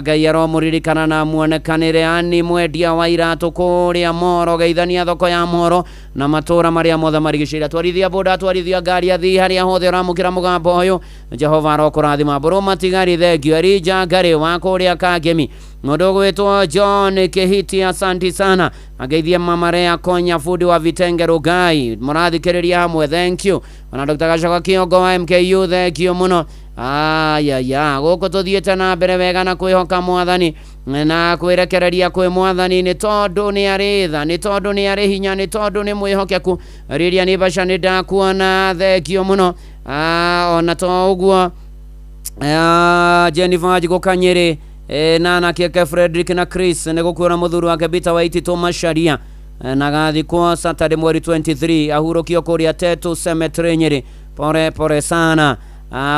Ngai aromũririkana na muonekanĩre ani mwendia wa iratũ kũrĩa Moro geithania thoko ya Moro na matũra marĩa mothe marigicĩirie twarithia boda twarithia ngari athi harĩa hothe ũramũkĩra mũgambo ũyũ Jehova arokũrathima mbũrũ matigari thengio Elija Ngari wa kũrĩa Kangemi mũndũ gwĩtwo John Kĩhiti asanti sana ageithia mama Rea Konya fundi wa vitenge Rugai mũrathikĩrĩria hamwe thank you ona Dr. Gacoka Kĩongo wa MKU thank you mũno gũkũ tũthiĩte na mbere wega na kwĩhoka mwathani na kwĩrekereria kwĩ mwathani nĩ tondũ nĩ arĩ tha nĩ tondũ nĩ arĩ hinya nĩ tondũ nĩ mwĩhokeku rĩrĩa nĩ mbaca nĩ ndakuona thengio mũno ona to ũguo Jennifer Njigũkanyĩrĩ na anake Frederick na Chris nĩ gũkuona mũthuri wake Peter Waititũ Macharia na gathikwo Saturday mweri 23 ahurũkio kũrĩa Tetu Cemetery Nyĩrĩ pore sana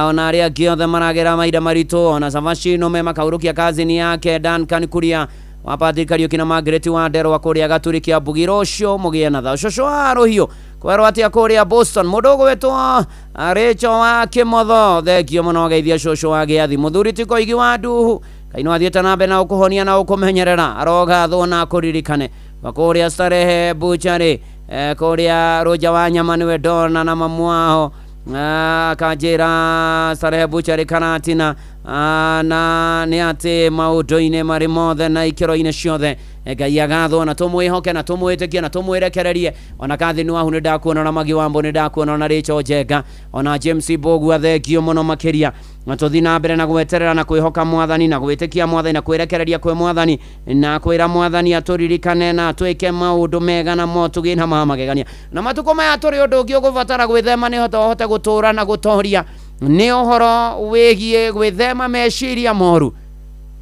ona arĩa angĩ othe maragera maida maritũ ona Savashino me makahurũkia kazini yake Duncan Kuria wa Patrick Kariuki na Margaret Wanderwa kũrĩa Gatũrĩkia Mbugĩra ũcio mũgĩe na tha ũcũcũ wa rũhiũ kwerwo atĩa kũrĩa Boston mũndũ gwĩtwo Rachel wa Kĩmotho thengio mũno geithia cũcũ wa Gĩathi mũthuri Tiko Igi wa Nduhu Ngai no athiĩte na mbere na ũkũhonia na ũkũmenyerera arogathwo na akũririkane kũrĩa Starehe Butchery kũrĩa Roja wa Nyama nĩwe Donna na mamu wao kanjĩra Starehe Butchery Karatina na nĩ atĩ maũndũ-inĩ marĩ mothe na ikĩro-inĩ ciothe Ngai agathwo na tũmwĩhoke na tũmwĩtĩkie na tũmwĩrekererie ona kathini wahu nĩ ndakuona na Magi Wambo nĩ ndakuona na Rachel Njenga ona James Bogu athengio mũno makĩria na tũthi na mbere na gweterera na kwĩhoka mwathani na gwĩtĩkia mwathani na kwĩrekereria kwĩ mwathani na kwĩra mwathani atũririkane na twĩke maũndũ mega na motũgĩ na magegania na matukũ maya tũrĩ ũndũ ũngĩ ũgũbatara gwĩthema nĩ hote gũtũra na gũtoria nĩ ũhoro wĩgiĩ gwĩthema meciria moru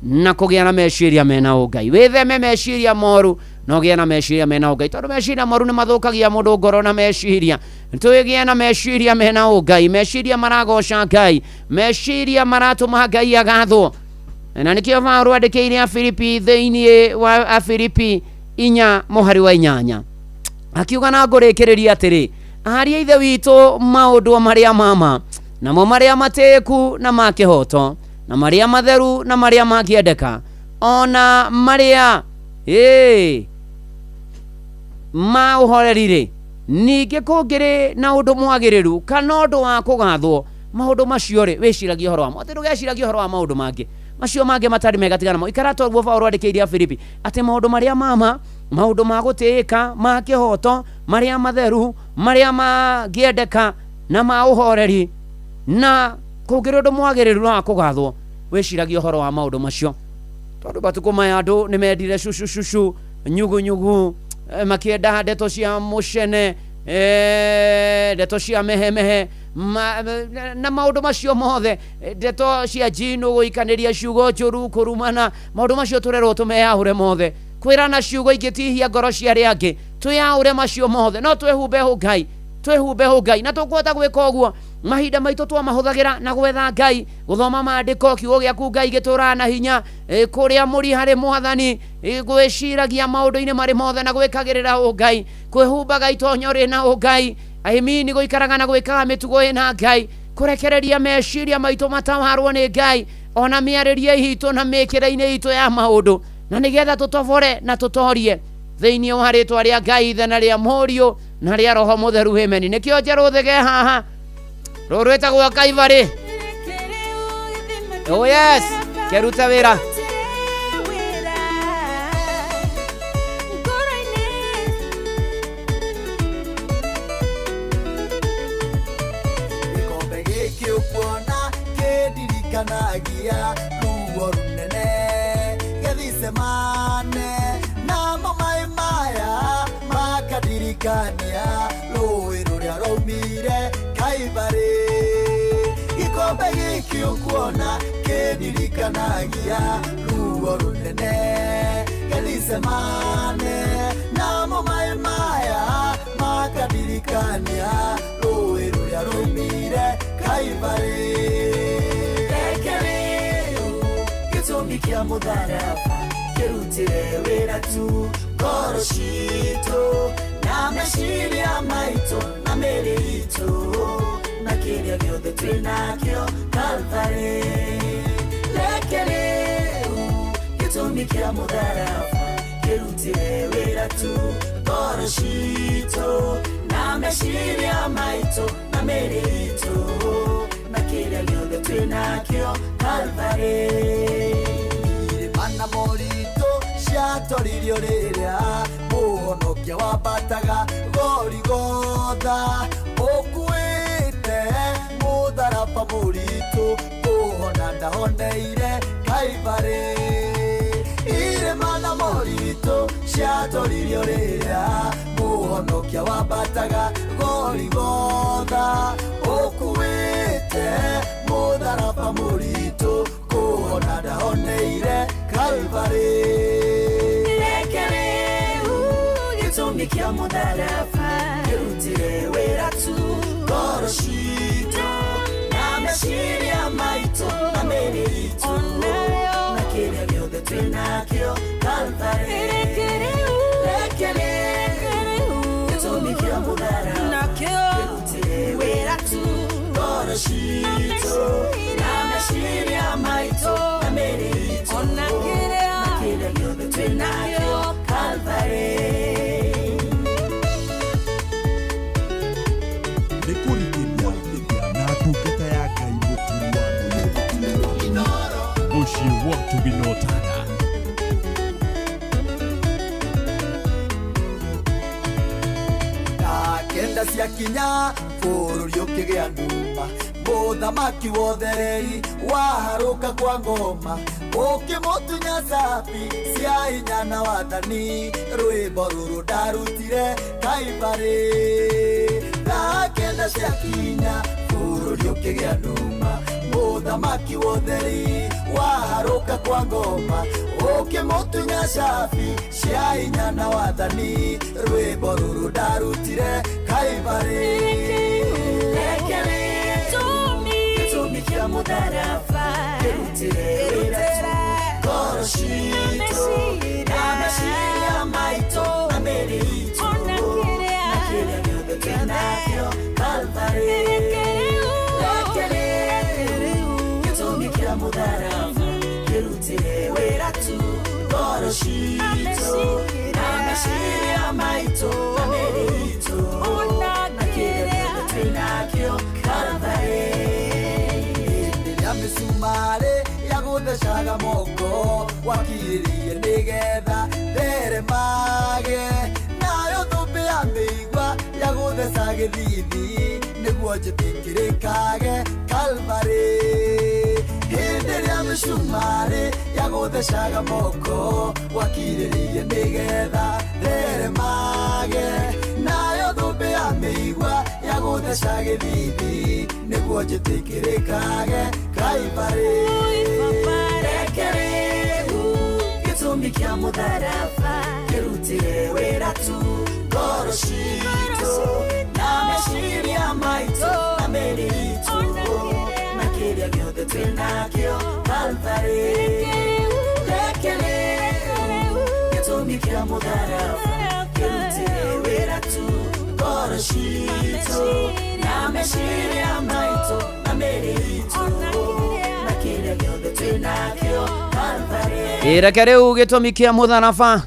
na kũgĩa na meciria mena ũngai wĩtheme meciria moru na ũgĩe na meciria mena ũngai tondũ meciria moru nĩ mathũkagia mũndũ ngoro na meciria twĩgĩe na meciria mena ũngai meciria maragoca Ngai meciria maratũma Ngai agathwo na nĩkĩo Paũlũ andĩkĩire Afilipi thĩinĩ wa Afilipi 4:8 akiuga na ngũrĩkĩrĩria atĩrĩ aharia ithe witũ maũndũ marĩa mama namo marĩa matĩku na ma kĩhoto na marĩa matheru na marĩa mangĩendeka ona marĩa ma ũhoreri-rĩ ningĩ kũngĩrĩ na ũndũ mwagĩrĩru kana ũndũ wa kũgathwo maũndũ macio-rĩ wĩciragie ũhoro wamo atĩ ndũgeciragie ũhoro wa maũndũ mangĩ macio mangĩ matarĩ mega tigana mo ikara toguo Paũlũ andĩkĩire Afilipi atĩ maũndũ marĩa mama maũndũ ma gũtĩĩka ma kĩhoto marĩa matheru marĩa mangĩendeka na ma ũhoreri na kũngĩrĩ ũndũ mwagĩrĩru wa kũgathwo wĩciragie ũhoro wa maũndũ macio tondũ matukũ maya andũ nĩ mendire cucu nyugu makienda ndeto cia mucene ndeto cia mehemehe na maundu macio mothe ndeto cia jino guikaniria ciugo njuru kurumana maundu macio turerwo tumeyahure mothe kwirana ciugo ingitihia ngoro cia ria angi tuyahure macio mothe no twehumbe Ngai na tukwota gwika uguo mahinda maitu twamahuthagira na gwetha Ngai guthoma maandiko kiugo giaku Ngai gitura na hinya kuria muri hari mwathani gwiciragia maundu-ini mari mothe na gwikagirira Ngai kwihumbaga itonyo rina Ngai ahimini guikaraga na gwikaga mitugo ina Ngai kurekereria meciria maitu matawarwo ni Ngai ona miaririe hitu na mikira-ini itu ya maundu na nigetha tutobore na tutorie thiini wa ritwa ria Ngai ithe na ria Murio na ria Roho Mutheru ameni nikio njeruthige haha rurwita gwa Kaivari. Oh yes, keruta wira
gikombe giki ukuona kidirikanagia ruo runene gethisemane na mamai maya makadirikania rũĩ rũrĩa raumire Kaivari. Gikombe gĩkĩ ũkuona kĩndirikanagia ruo runene gethisemane namo maĩ maya makadirikania rũĩ rũrĩa raumire Kaivari. Reke rĩu gĩtũmi kĩa mũtharaba kĩrutire wĩra tu ngoro citũ na meciria maitũ na mĩĩrĩ itũ na kĩrĩa gĩothe twĩnakĩo Kalvarĩ. Reke rĩu gĩtũmi kĩa mũtharaba kĩrutire wĩra tu ngoro citũ na meciria maitũ na mĩĩrĩ itũ na kĩrĩa gĩothe twĩnakĩo Kalvarĩ. Irĩma na moritũ ciatoririo rĩrĩa mũhonokia wambataga Golgotha ũkuĩte mũtharaba mũritũ kũhona ndahoneire Kaivari. Irĩma na moritũ ciatoririo rĩrĩa mũhonokia wambataga Golgotha ũkuĩte mũtharaba mũritũ kũhona ndahoneire Kaivari. Reke rĩu gĩtũmi kĩa mũtharaba kĩrutire wĩra tu ngoro citũ na meciria maitũ na mĩĩrĩ itũ na kĩrĩa gĩothe twĩnakĩo Kalvarĩ. Reke rĩu gĩtũmi kĩa mũtharaba kĩrutire wĩra tu ngoro citũ na meciria maitũ na mĩĩrĩ itũ na kĩrĩa gĩothe twĩnakĩo Kalvarĩ.
Watu binotana
Kenda cia kinya bũrũri ũkĩgĩa nduma mũthamaki wothereri waharũka kwa ngoma ũkĩmũtunya cabi cia hinya na wathani rwĩmbo rũrũ ndarutire Kaivari. Kenda cia kinya bũrũri ũkĩgĩa nduma mũthamaki wotheri waharũka kwa ngoma ũkĩmũtunya cabi cia hinya na wathani rwĩmbo rũrũ ndarutire Kaivari. Reke gĩtũmi kĩa mũtharaba kĩrutire wĩra tu ngoro citũ na meciria maitũ na mĩĩrĩ itũ na kĩrĩa gĩothe twĩnakĩo Kalvarĩ. Reke rĩu gĩtũmi kĩa mũtharaba kĩrutire wĩra tu ngoro citũ na meciria maitũ na mĩĩrĩ itũ na kĩrĩa gĩothe twĩnakĩo Kalvarĩ. Rĩrĩa mĩcumarĩ yagũthecaga moko wakirĩrie nĩgetha theremage nayo thũmbĩ ya mĩigua yagũtheca gĩthithi nĩguo njĩtĩkĩrĩkage Kalvarĩ. Hĩndĩ ĩrĩa mĩcumarĩ yagũthecaga moko wakirĩrie nĩgetha theremage
thecaga thithi nĩguo njĩtĩkĩrĩkage Kalvarĩ reke rĩu gĩtũmi kĩa mũtharaba kĩrutĩre wĩra tu ngoro citũ na meciria maitũ na mĩĩrĩ itũ na kĩrĩa gĩothe twĩnakĩo Kalvarĩ reke rĩu gĩtũmi kĩa mũtharaba kĩrutĩre wĩra tu ngoro citũ na meciria maitũ na mĩĩrĩ itũ na kĩrĩa gĩothe twĩnakĩo Kalvarĩ
reke rĩu gĩtũmi kĩa mũtharaba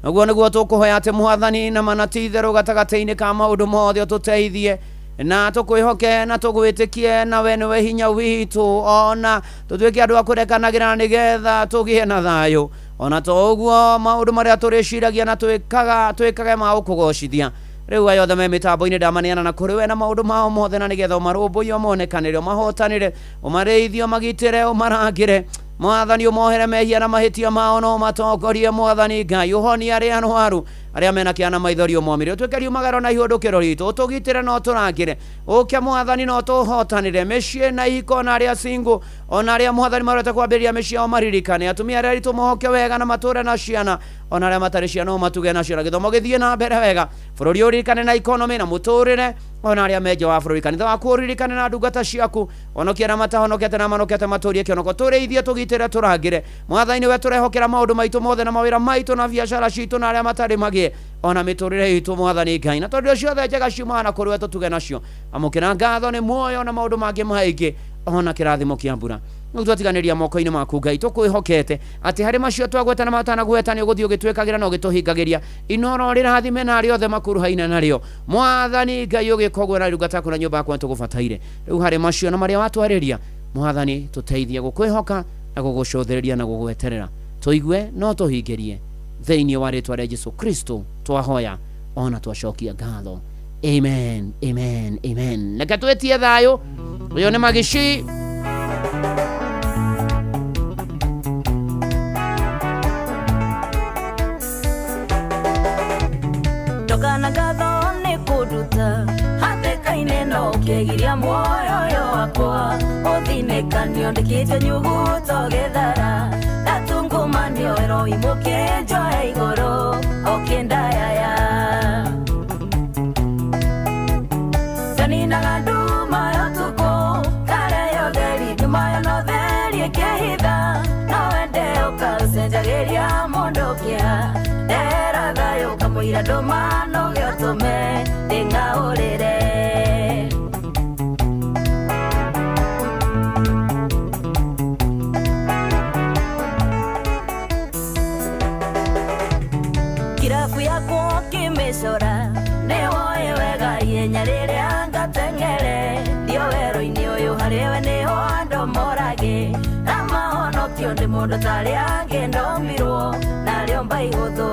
naguo nĩguo tũkũhoya atĩ Mwathani na manati itherũ gatagatĩ-inĩ ka maũndũ mothe ũtũteithie na tũkwĩhoke na tũgwĩtĩkie na we nĩwe hinya witũ ona tũtuĩke andũ a kũrekanagĩra nĩgetha tũgĩe na thayũ ona to ũguo maũndũ marĩa tũrĩciragia na twĩkage ma gũkũgocithia rĩu ayothe me mĩtambo-inĩ ndamaneana na kũrĩ we na maũndũ mao mothe na nĩgetha ũmarũmbũie ũmonekanĩre ũmahotanĩre ũmarĩithie ũmagitĩre ũmarangĩre Mwathani ũmohere mehia na mahĩtia mao no matongorie Mwathani Ngai ũhonie arĩa arũaru arĩa mena kĩana maithori ũmomire ũtuĩke riumagaro na ihũndũkĩro ritũ ũtũgitĩre no tũrangĩre ũke Mwathani no tũhotanĩre mĩciĩ na ihiko na arĩa single ona arĩa Mwathani marete kwambĩrĩria mĩciĩ yao maririkane atumia arĩa aritũ mohoke wega na matũre na ciana ona arĩa matarĩ ciana matuge nacio na gĩthomo gĩthiĩ na mbere wega bũrũri ũririkane na economy na mũtũrĩre ona arĩa menja wa bũrũri kanitha waku ũririkane na ndungata ciaku onokia na matahonokete na manokete matũrie kĩonoko tũrĩithie tũgitĩre tũrangĩre Mwathani we tũrehokera maũndũ maitũ mothe na mawĩra maitũ na biacara citũ na arĩa matarĩ magĩe ona mĩtũrĩre itũ Mwathani Ngai na tondũ ciothe njega ciumaga na kũrĩ we tũtuge nacio amũkĩra ngatho nĩ muoyo na maũndũ mangĩ maingĩ ona kĩrathimo kĩa mbura rĩu twatiganĩria moko-inĩ maku Ngai tũkwĩhokete atĩ harĩ macio twagweta na matanagweta nĩ ũgũthiĩ ũgĩtwĩkagĩra na ũgĩtũhingagĩria inoro rĩrathime na rĩothe makuruhaine narĩo Mwathani Ngai ũgĩka ũguo na ndungata yaku na nyũmba yaku nĩtũgũbataire rĩu harĩ macio na marĩa watwarĩria Mwathani tũteithie gũkwĩhoka na gũgũcũthĩrĩria na gũgweterera tũigue no tũhingĩrie thĩinĩ wa rĩtwa rĩa Jesũ Kristo twahoya ona twacokia ngatho amen amen amen reke twĩtie thayũ ũyũ nĩ Magishi
Ndogana ngatho nĩ kũnduta hatĩka-inĩ no ũkĩgiria muoyo ũyũ wakwa ũthinĩkanio ndĩkĩte nyuguto gĩthara ndatungũmanio eroi mũkĩnjoe igũrũ ũkĩndayaya ndaninaga nduma ya ũtukũ kareyo theri nduma ya no theri ĩkĩhitha no wende ũkacenjagĩria mũndũ kĩa ndera thayũ kamũira ndũma no gĩotũme ndĩng'aũrĩre kirabu yakwo kĩmĩcora nĩwoĩ wega ihenya rĩrĩa ngateng'ere ndio werũ-inĩ ũyũ harĩ we nĩho andũ morage na mahonokio ndĩ mũndũ tarĩ angĩ ndombirwo narĩo mba ihũthũ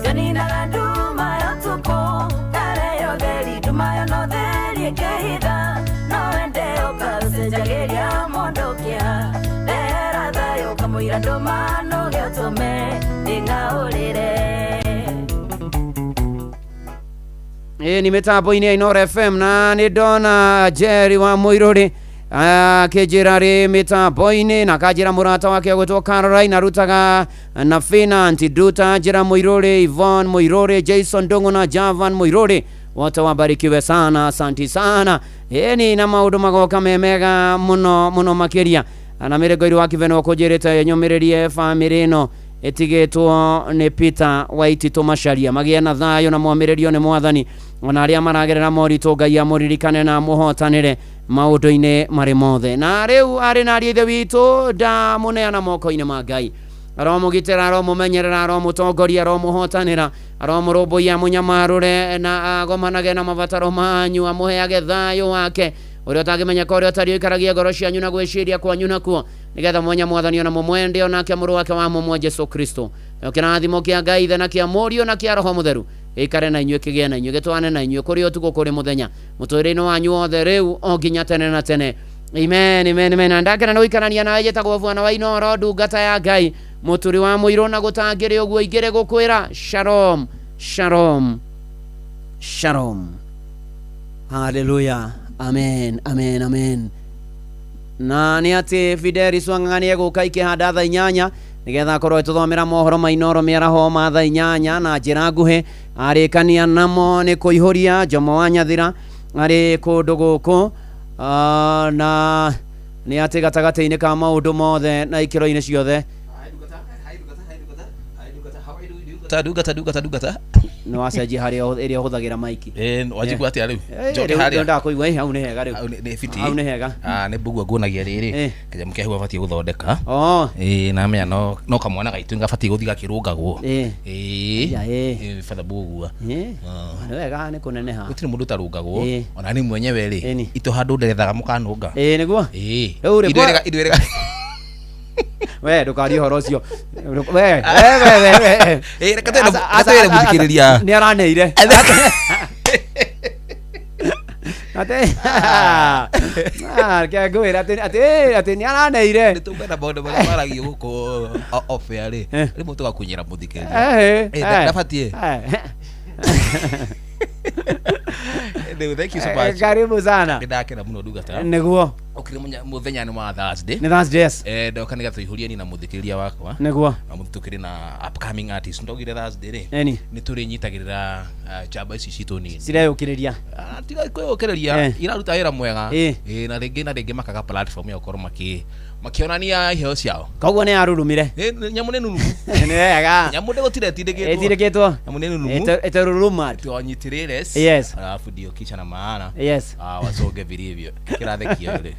ndaninaga nduma ya ũtukũ kareyo theri nduma yo no theri ĩkĩhitha no wende ũkacenjagĩria mũndũ kĩa ndera thayũ kamũira ndũma no gĩotũme ndĩng'aũrĩre
ni mitambo-inĩ ya Inoro FM na nĩ ndona Jerry wa Mũirũrĩ akĩnjĩra rĩ mitambo-inĩ na kanjĩra mũrata wake gwĩtwo Caroline arutaga na Finant Duta njĩra Mũirũrĩ Yvonne Mũirũrĩ Jason Ndung'u na Javan Mũirũrĩ wote wabarikiwe sana asanti sana ni na maũndũ magoka memega mũno mũno makĩria na mĩrengo-inĩ wa kĩveno kũnjĩrĩte nyũmĩrĩrie famĩlĩ ĩno ĩtigĩtwo nĩ Peter Waititũ Macharia magĩe na thayũ na mwamĩrĩrio nĩ Mwathani ona arĩa maragerera moritũ Ngai amũririkane na mũhotanĩre maũndũ-inĩ marĩ mothe na rĩu arĩ na ariĩ ithe witũ ndamũneana moko-inĩ ma Ngai aromũgitĩra aromũmenyerera aromũtongoria aromũhotanĩra aromũrũmbũiya mũnyamarũre na agomanage na mabataro manyu amũheage thayũ wake ũrĩa ũtangĩmenyeka ũrĩa ũtariĩ ũikaragia ngoro cianyu na gwĩciria kwanyu nakuo nĩgetha mwenye Mwathani ona mũmwende onake mũrũ wake wa mũmwe Jesũ Kristo kĩrathimo kĩa Ngai ithe na kĩa Mũriũ na kĩa Roho Mũtheru ĩikare na inyuĩ kĩgĩe na inyuĩ gĩtwane na inyuĩ kũrĩ ũtukũ kũrĩ mũthenya mũtũũrĩre-inĩ wanyu wothe rĩu o nginya tene na tene amen amen amen na ndakena nĩ gũikarania nawe njĩtagwo Bwana wa Inoro ndungata ya Ngai mũturi wa mũirũ na gũtangĩrĩ ũguo ingĩrĩ gũkwĩra shalom shalom Shalom. Hallelujah. Amen. Amen. Amen. Na nĩ atĩ Fidelis Wang'ang'ani egũka ikĩhanda thaa 8 nĩgetha akorwo tũthomera mohoro ma Inooro mĩaraho ma thaa 8 na njĩra nguhĩ. Arĩkania namo nĩ kũihũria Jomo wa Nyathira arĩ kũndũ gũkũ na nĩ atĩ gatagatĩ-inĩ ka maũndũ mothe na ikĩro-inĩ ciothe.
Dugata.
No acenjia harĩa ĩrĩa ũhũthagĩra maiki.
Wajigua atĩa rĩu? Njoke harĩa.
Ndio kũigua hau nĩ hega rĩu.
Nĩ fiti.
Hau nĩ hega.
Nĩ mbugua nguonagia rĩrĩ. Kanyamũ kĩa hau abatie gũthondeka. Na menya no kamwana gaitũ gabatie gũthiga kĩrũngagwo. Fadha bugua. Nĩ
wega nĩ kũneneha.
Gũtirĩ mũndũ tarũngagwo. Ona ni mwenyewe rĩ. Ito handũ nderethaga mũkanũnga.
Nĩguo.
Indo
we ndukari horo ucio we
reka twere muthikiriria
ni araneire ate ngwira ati ni araneire
ni tungena maundu maria maragio guku off ya ri rimu tugakunyira muthikiriria ndabatie. Thank you so much.
Karibu sana.
Ndakena muno Dugata.
Niguo.
Okire muthenya ni ma Thursday.
Ni Thursday yes.
Ndoka ni gathuihuria ni na muthikiriria wakwa.
Niguo.
Na mutukire na upcoming artist ndogire Thursday ri. Ni turi nyitagirira chamba ici citu ni.
Cireyukiriria.
Tiga kwiyukiriria. Iraruta wira mwega. Na ringi makaga platform ya ukorwo makionania iheo ciao.
Koguo ni arurumire.
Nyamu ni nunu.
Ni wega.
Nyamu ndi gutire tindikitwo.
Tindikitwo.
Nyamu ni nunu.
Eteruruma.
Tuonyitirire.
Yes.
Alafu ndio kicha na maana.
Yes.
Wacoge vilivyo. Kirathekio ri.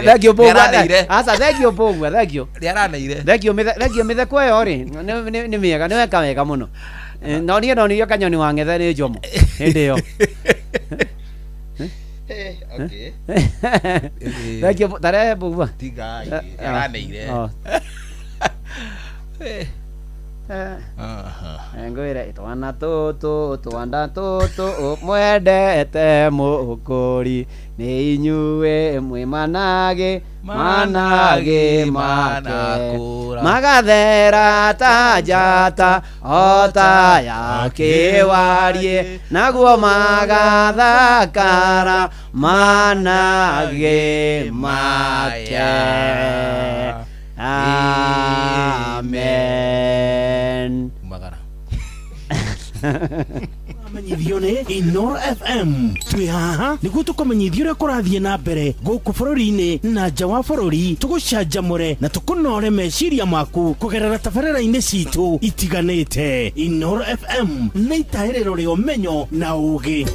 Thank you Pogwa. Asa thank you Pogwa. Thank you.
Niaraneire.
Thank you mitheko yo ri. Ni miega, ni weka wega muno. No ni kanyoni wa ngethe ni Jomo. Hindi yo.
Okay.
Thank you. Tare Pogwa.
Tiga niaraneire.
Ngwire twana twanda mwendete mũkũri nĩ inyuĩ mwĩ manage
manakũra
magathera ta njata o ta ya kĩwarie naguo magathakara manage make. Amen.
Magara.
Amenyithio nĩ Inooro FM. Twĩ haha nĩguo tũkũmenyithia ũrĩa kũrathiĩ na mbere gũkũ bũrũri-inĩ na nja wa bũrũri, tũgũcanjamũre na tũkũnore meciria maku kũgerera tabarĩra-inĩ citũ itiganĩte. Inooro FM nĩ itaĩrĩro rĩa ũmenyo na ũũgĩ.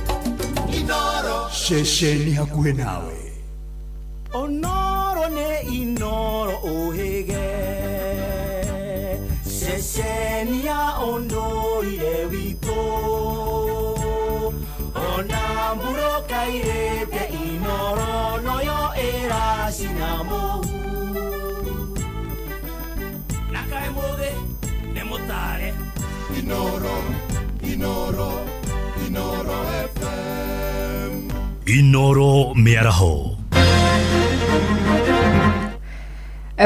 Inooro ceceni hakuhĩ nawe.
Onoro ne Inooro ohege ceceni ya ũndũire witũ ona mburo kairĩte Inooro noyo ĩracina mũhu na kaĩ mũthĩ nĩ mũtare Inooro FM.
Inooro mĩaraho.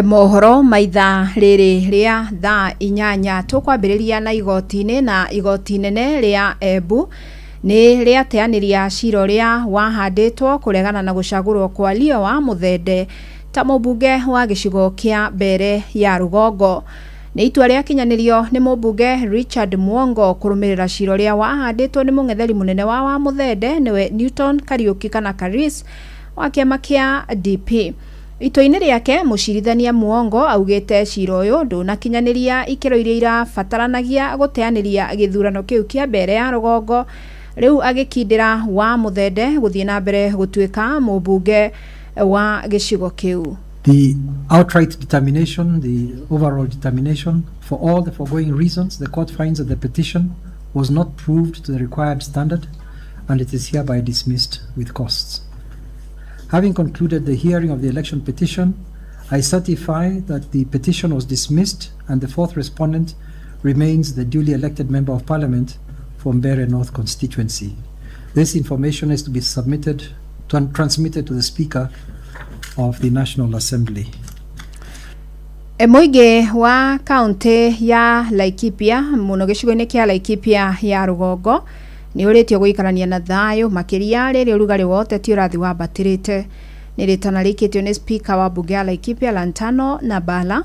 Mohoro maitha rĩrĩ rĩa thaa 8 tũkwambĩrĩria na igoti-inĩ na igoti nene rĩa Embu nĩ rĩateanĩria cira ũrĩa wahandĩtwo kũregana na gũcagũrwo kwa Leo wa Muthende ta mũmbunge wa gĩcigo kĩa Mbere ya Rũgongo. Nĩ itua rĩakinyanĩrio nĩ mũmbunge Richard Mwongo kũrũmĩrĩra cira ũrĩa wahandĩtwo nĩ mũng'etheri mũnene wa Muthende nĩwe Newton Kariuki kana Karis wa kĩama kĩa DP. Ito-inĩ rĩake mũcirithania Mwongo augĩte cira ũyũ ndũnakinyanĩria ikĩro iria irabataranagia gũteanĩria gĩthurano kĩu kĩa Mbere ya Rũgongo, rĩu agĩkindĩra wa Muthende gũthiĩ na mbere gũtuĩka mũmbunge wa gĩcigo kĩu.
The outright determination, the overall determination, for all the foregoing reasons, the court finds that the petition was not proved to the required standard and it is hereby dismissed with costs. Having concluded the hearing of the election petition, I certify that the petition was dismissed and the fourth respondent remains the duly elected Member of Parliament from Mbere North constituency. This information is to be transmitted to the Speaker of the National Assembly.
Muingi wa kaunti ya Laikipia muno gicigo-ini kia Laikipia ya rugongo ni uritio guikarania na thayo makiria riri urugari wote ti urathi wa batirite ni ritana rikitio ni speaker wa bunge ya Laikipia Lantano na Bala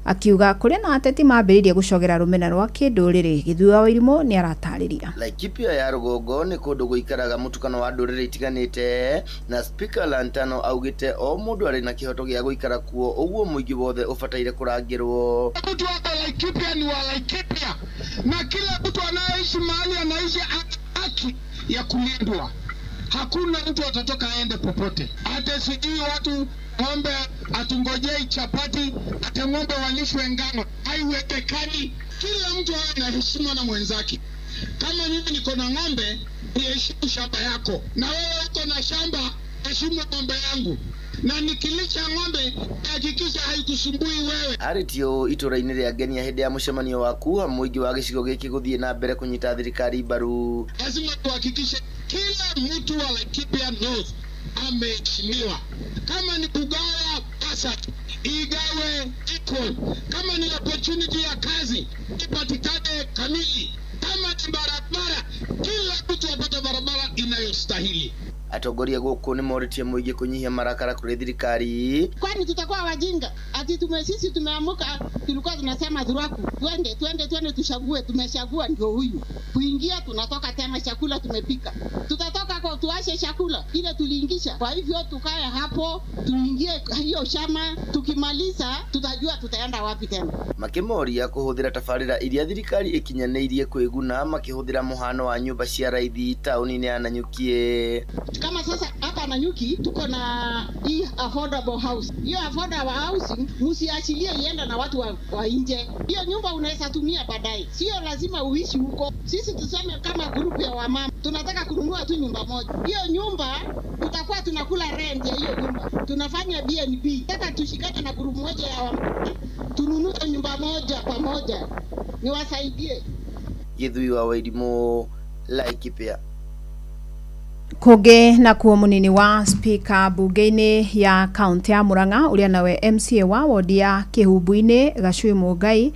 akiuga kuri na ateti mambiririe gucogera rumena rwa kinduriri Githua Wairimu ni aratariria.
Laikipia ya rugongo ni kundu guikaraga mutukano wa nduriri itiganite na speaker Lantano augite o mundu ari na kihoto gia guikara kuo uguo muingi wothe ubataire kurangirwo.
Mtu wa Laikipia ni wa Laikipia na kila mtu anaishi mahali anaishi haki ya kulindwa. Hakuna mtu atatoka aende popote. Hata sijui watu ng'ombe atungojei chapati, hata ng'ombe walishwe ngano. Haiwezekani. Kila mtu awe na heshima na mwenzake. Kama mimi niko na ng'ombe, niheshimu shamba yako. Na wewe uko na shamba, heshimu ng'ombe yangu. Na nikilisha ng'ombe, hakikisha haikusumbui wewe.
Aritio itura-ini ria ngenia hindi ya mucemanio waku muingi wa gicigo giki guthie na mbere kunyita thirikari mbaru.
Lazima tuhakikishe kila mtu wa Laikipia North ameheshimiwa. Kama ni kugawa pesa, igawe equal. Kama ni opportunity ya kazi, ipatikane kamili. Kama ni barabara, kila mtu apate barabara inayostahili.
Atongoria guku ni moritie muingi kunyihia marakara kuri thirikari.
Kwani tutakuwa wajinga? Ati sisi tumeamuka tulikuwa tunasema Thuraku, twende tushague, tumeshagua ndio huyu. Kuingia tunatoka tena chakula tumepika. Tutatoka kwa tuashe chakula ile tuliingisha. Kwa hivyo tukae hapo, tuingie hiyo shama, tukimaliza tutajua tutaenda wapi tena.
Makimoria kuhuthira tafarira iria thirikari ikinyaneirie kwiguna makihuthira muhano wa nyumba cia raithi tauni-ini ya Nanyuki.
Kama sasa hapa Nanyuki tuko na hii affordable house. Hiyo affordable housing msiachilie ienda na watu wa nje. Hiyo nyumba unaweza tumia baadaye. Sio lazima uishi huko. Sisi tuseme kama group ya wamama tunataka kununua tu nyumba moja. Hiyo nyumba tutakuwa tunakula rent ya hiyo nyumba. Tunafanya BNB. Nataka tushikane na group moja ya wamama. Tununue nyumba moja pamoja. Niwasaidie.
Githua Wairimu, Laikipia.
Kuge na kuo munini wa speaker bunge-ini ya kaunti ya Murang'a uria nawe MCA wa wodi ya Kihubu-ini Gachui Mungai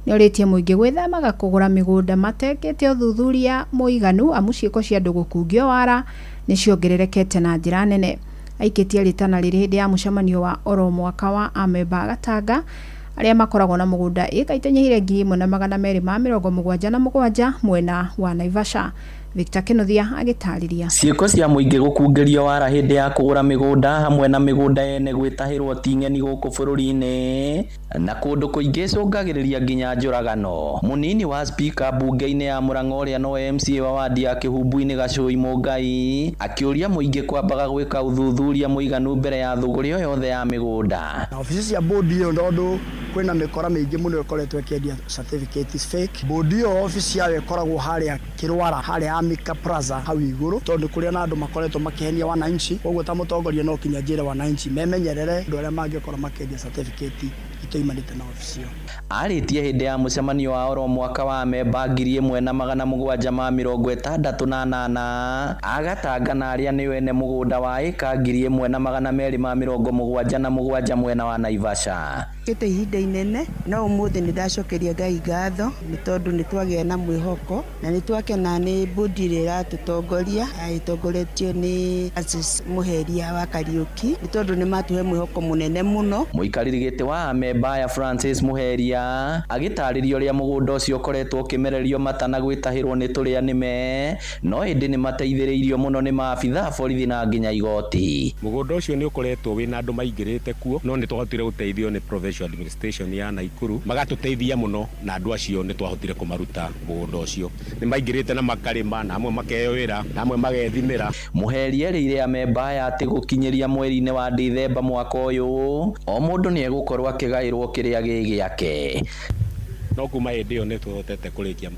ni oritie muingi gwithemaga kugura migunda matekete uthuthuria muiganu amu ciiko cia andu gukungio wara ni ciongererekete na njira nene. Aikitie ritana riri hindi ya mucemanio wa oro mwaka wa amemba Gatanga aria makoragwo na mugunda ikaitanyihire 1277 mwena wa Naivasha. Victor Kenothia agitariria.
Ciiko cia muingi gukungerio wara hindi ya kugura migunda hamwe na migunda ene gwitahirwo ting'eni guku bururi-ini na kundu kuingi cungagiriria nginya njuragano. Munini wa speaker bunge-ini ya Murang'a uria no MCA wa wadi ya Kihubu-ini Gachui Mungai akiuria muingi kwambaga gwika uthuthuria muiganu mbere ya thuguri o yothe ya migunda.
Ofisi cia bodi iyo ndondo kwina mikora mingi muno ikoretwo ikiendia certificates fake. Bodi iyo ofisi yayo ikoragwo haria Kirwara haria Amika Plaza hau iguru tondu kuria na andu makoretwo makihenia wananchi koguo ta mutongoria no kinya njira wananchi memenyerere andu aria mangikora makendia certificate ikaimanite na ofisi iyo.
Aritie hindi ya mucemanio wa oro mwaka wa amemba 1768 agatanga na aria ni wene mugunda wa eka 1277 mwena wa Naivasha.
Kite ihinda inene no umuthi ni ndacokeria Ngai ngatho ni tondu ni twagia na mwihoko na ni twakena ni bodi rira tutongoria itongoretio ni Aziz Muheria wa Kariuki ni tondu ni matuhe mwihoko munene muno.
Muikariri giti wa amemba ya Francis Muheria agitaririo uria mugunda ucio ukoretwo ukimererio matana gwitahirwo ni turia nime no indi ni mateithiriirio muno ni maabitha borithi na nginya igoti.
Mugunda ucio ni ukoretwo wina andu maingirite kuo no ni twahotire guteithio ni provincial administration ya Naikuru magatuteithia muno na andu acio ni twahotire kumaruta mugunda ucio ni maingirite na makarima na amwe makeyowira na amwe magethimira.
Muheria rire amemba ya ati gukinyiria mweri-ini wa Dithemba mwaka uyu o mundu ni egukorwo akigairwo kiria gigiake.
No kuma hindi iyo ni tuhotete kurikia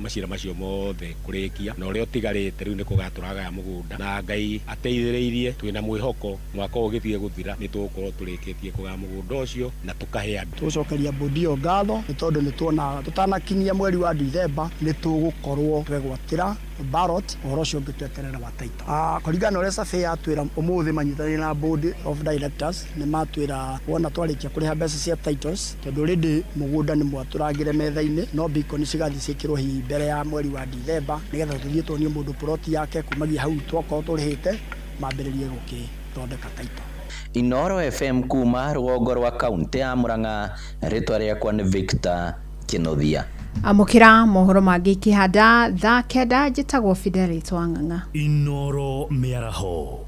macira macio mothe kurikia na uria utigarite riu ni kugaturaga ya mugunda na Ngai ateithiriirie twina mwihoko mwaka ugithie guthira ni tugukorwo turikitie kuga mugunda ucio na tukahe andu.
Tucokeria bodi iyo ngatho ni tondu ni tuona tutanakinyia mweri wa Dithemba ni tugukorwo twegwatira ballot ũhoro ũcio ũngĩtweterera wa title. Kũringana na ũrĩa survey yatwĩra ũmũthĩ manyitanĩire na board of directors nĩ matwĩra wona twarĩkia kũrĩha mbeca cia titles tondũ rĩndĩ mũgũnda nĩ mwatũrangĩre metha-inĩ no beacon cigathiĩ ciĩkĩrwo hihi mbere ya mweri wa December nĩgetha tũthiĩ tuonie mũndũ plot yake kumagia hau twakorwo tũrĩhĩte mambĩrĩrie gũkĩthondeka title.
Inoro FM kuma rũgongo rwa kaunti ya Murang'a, rĩtwa rĩakwa nĩ Victor Kinothia.
Amukira mohoro mangĩ kĩhanda thaa kenda njĩtagwo Fidelis Wang'ang'a.
Inoro mĩaraho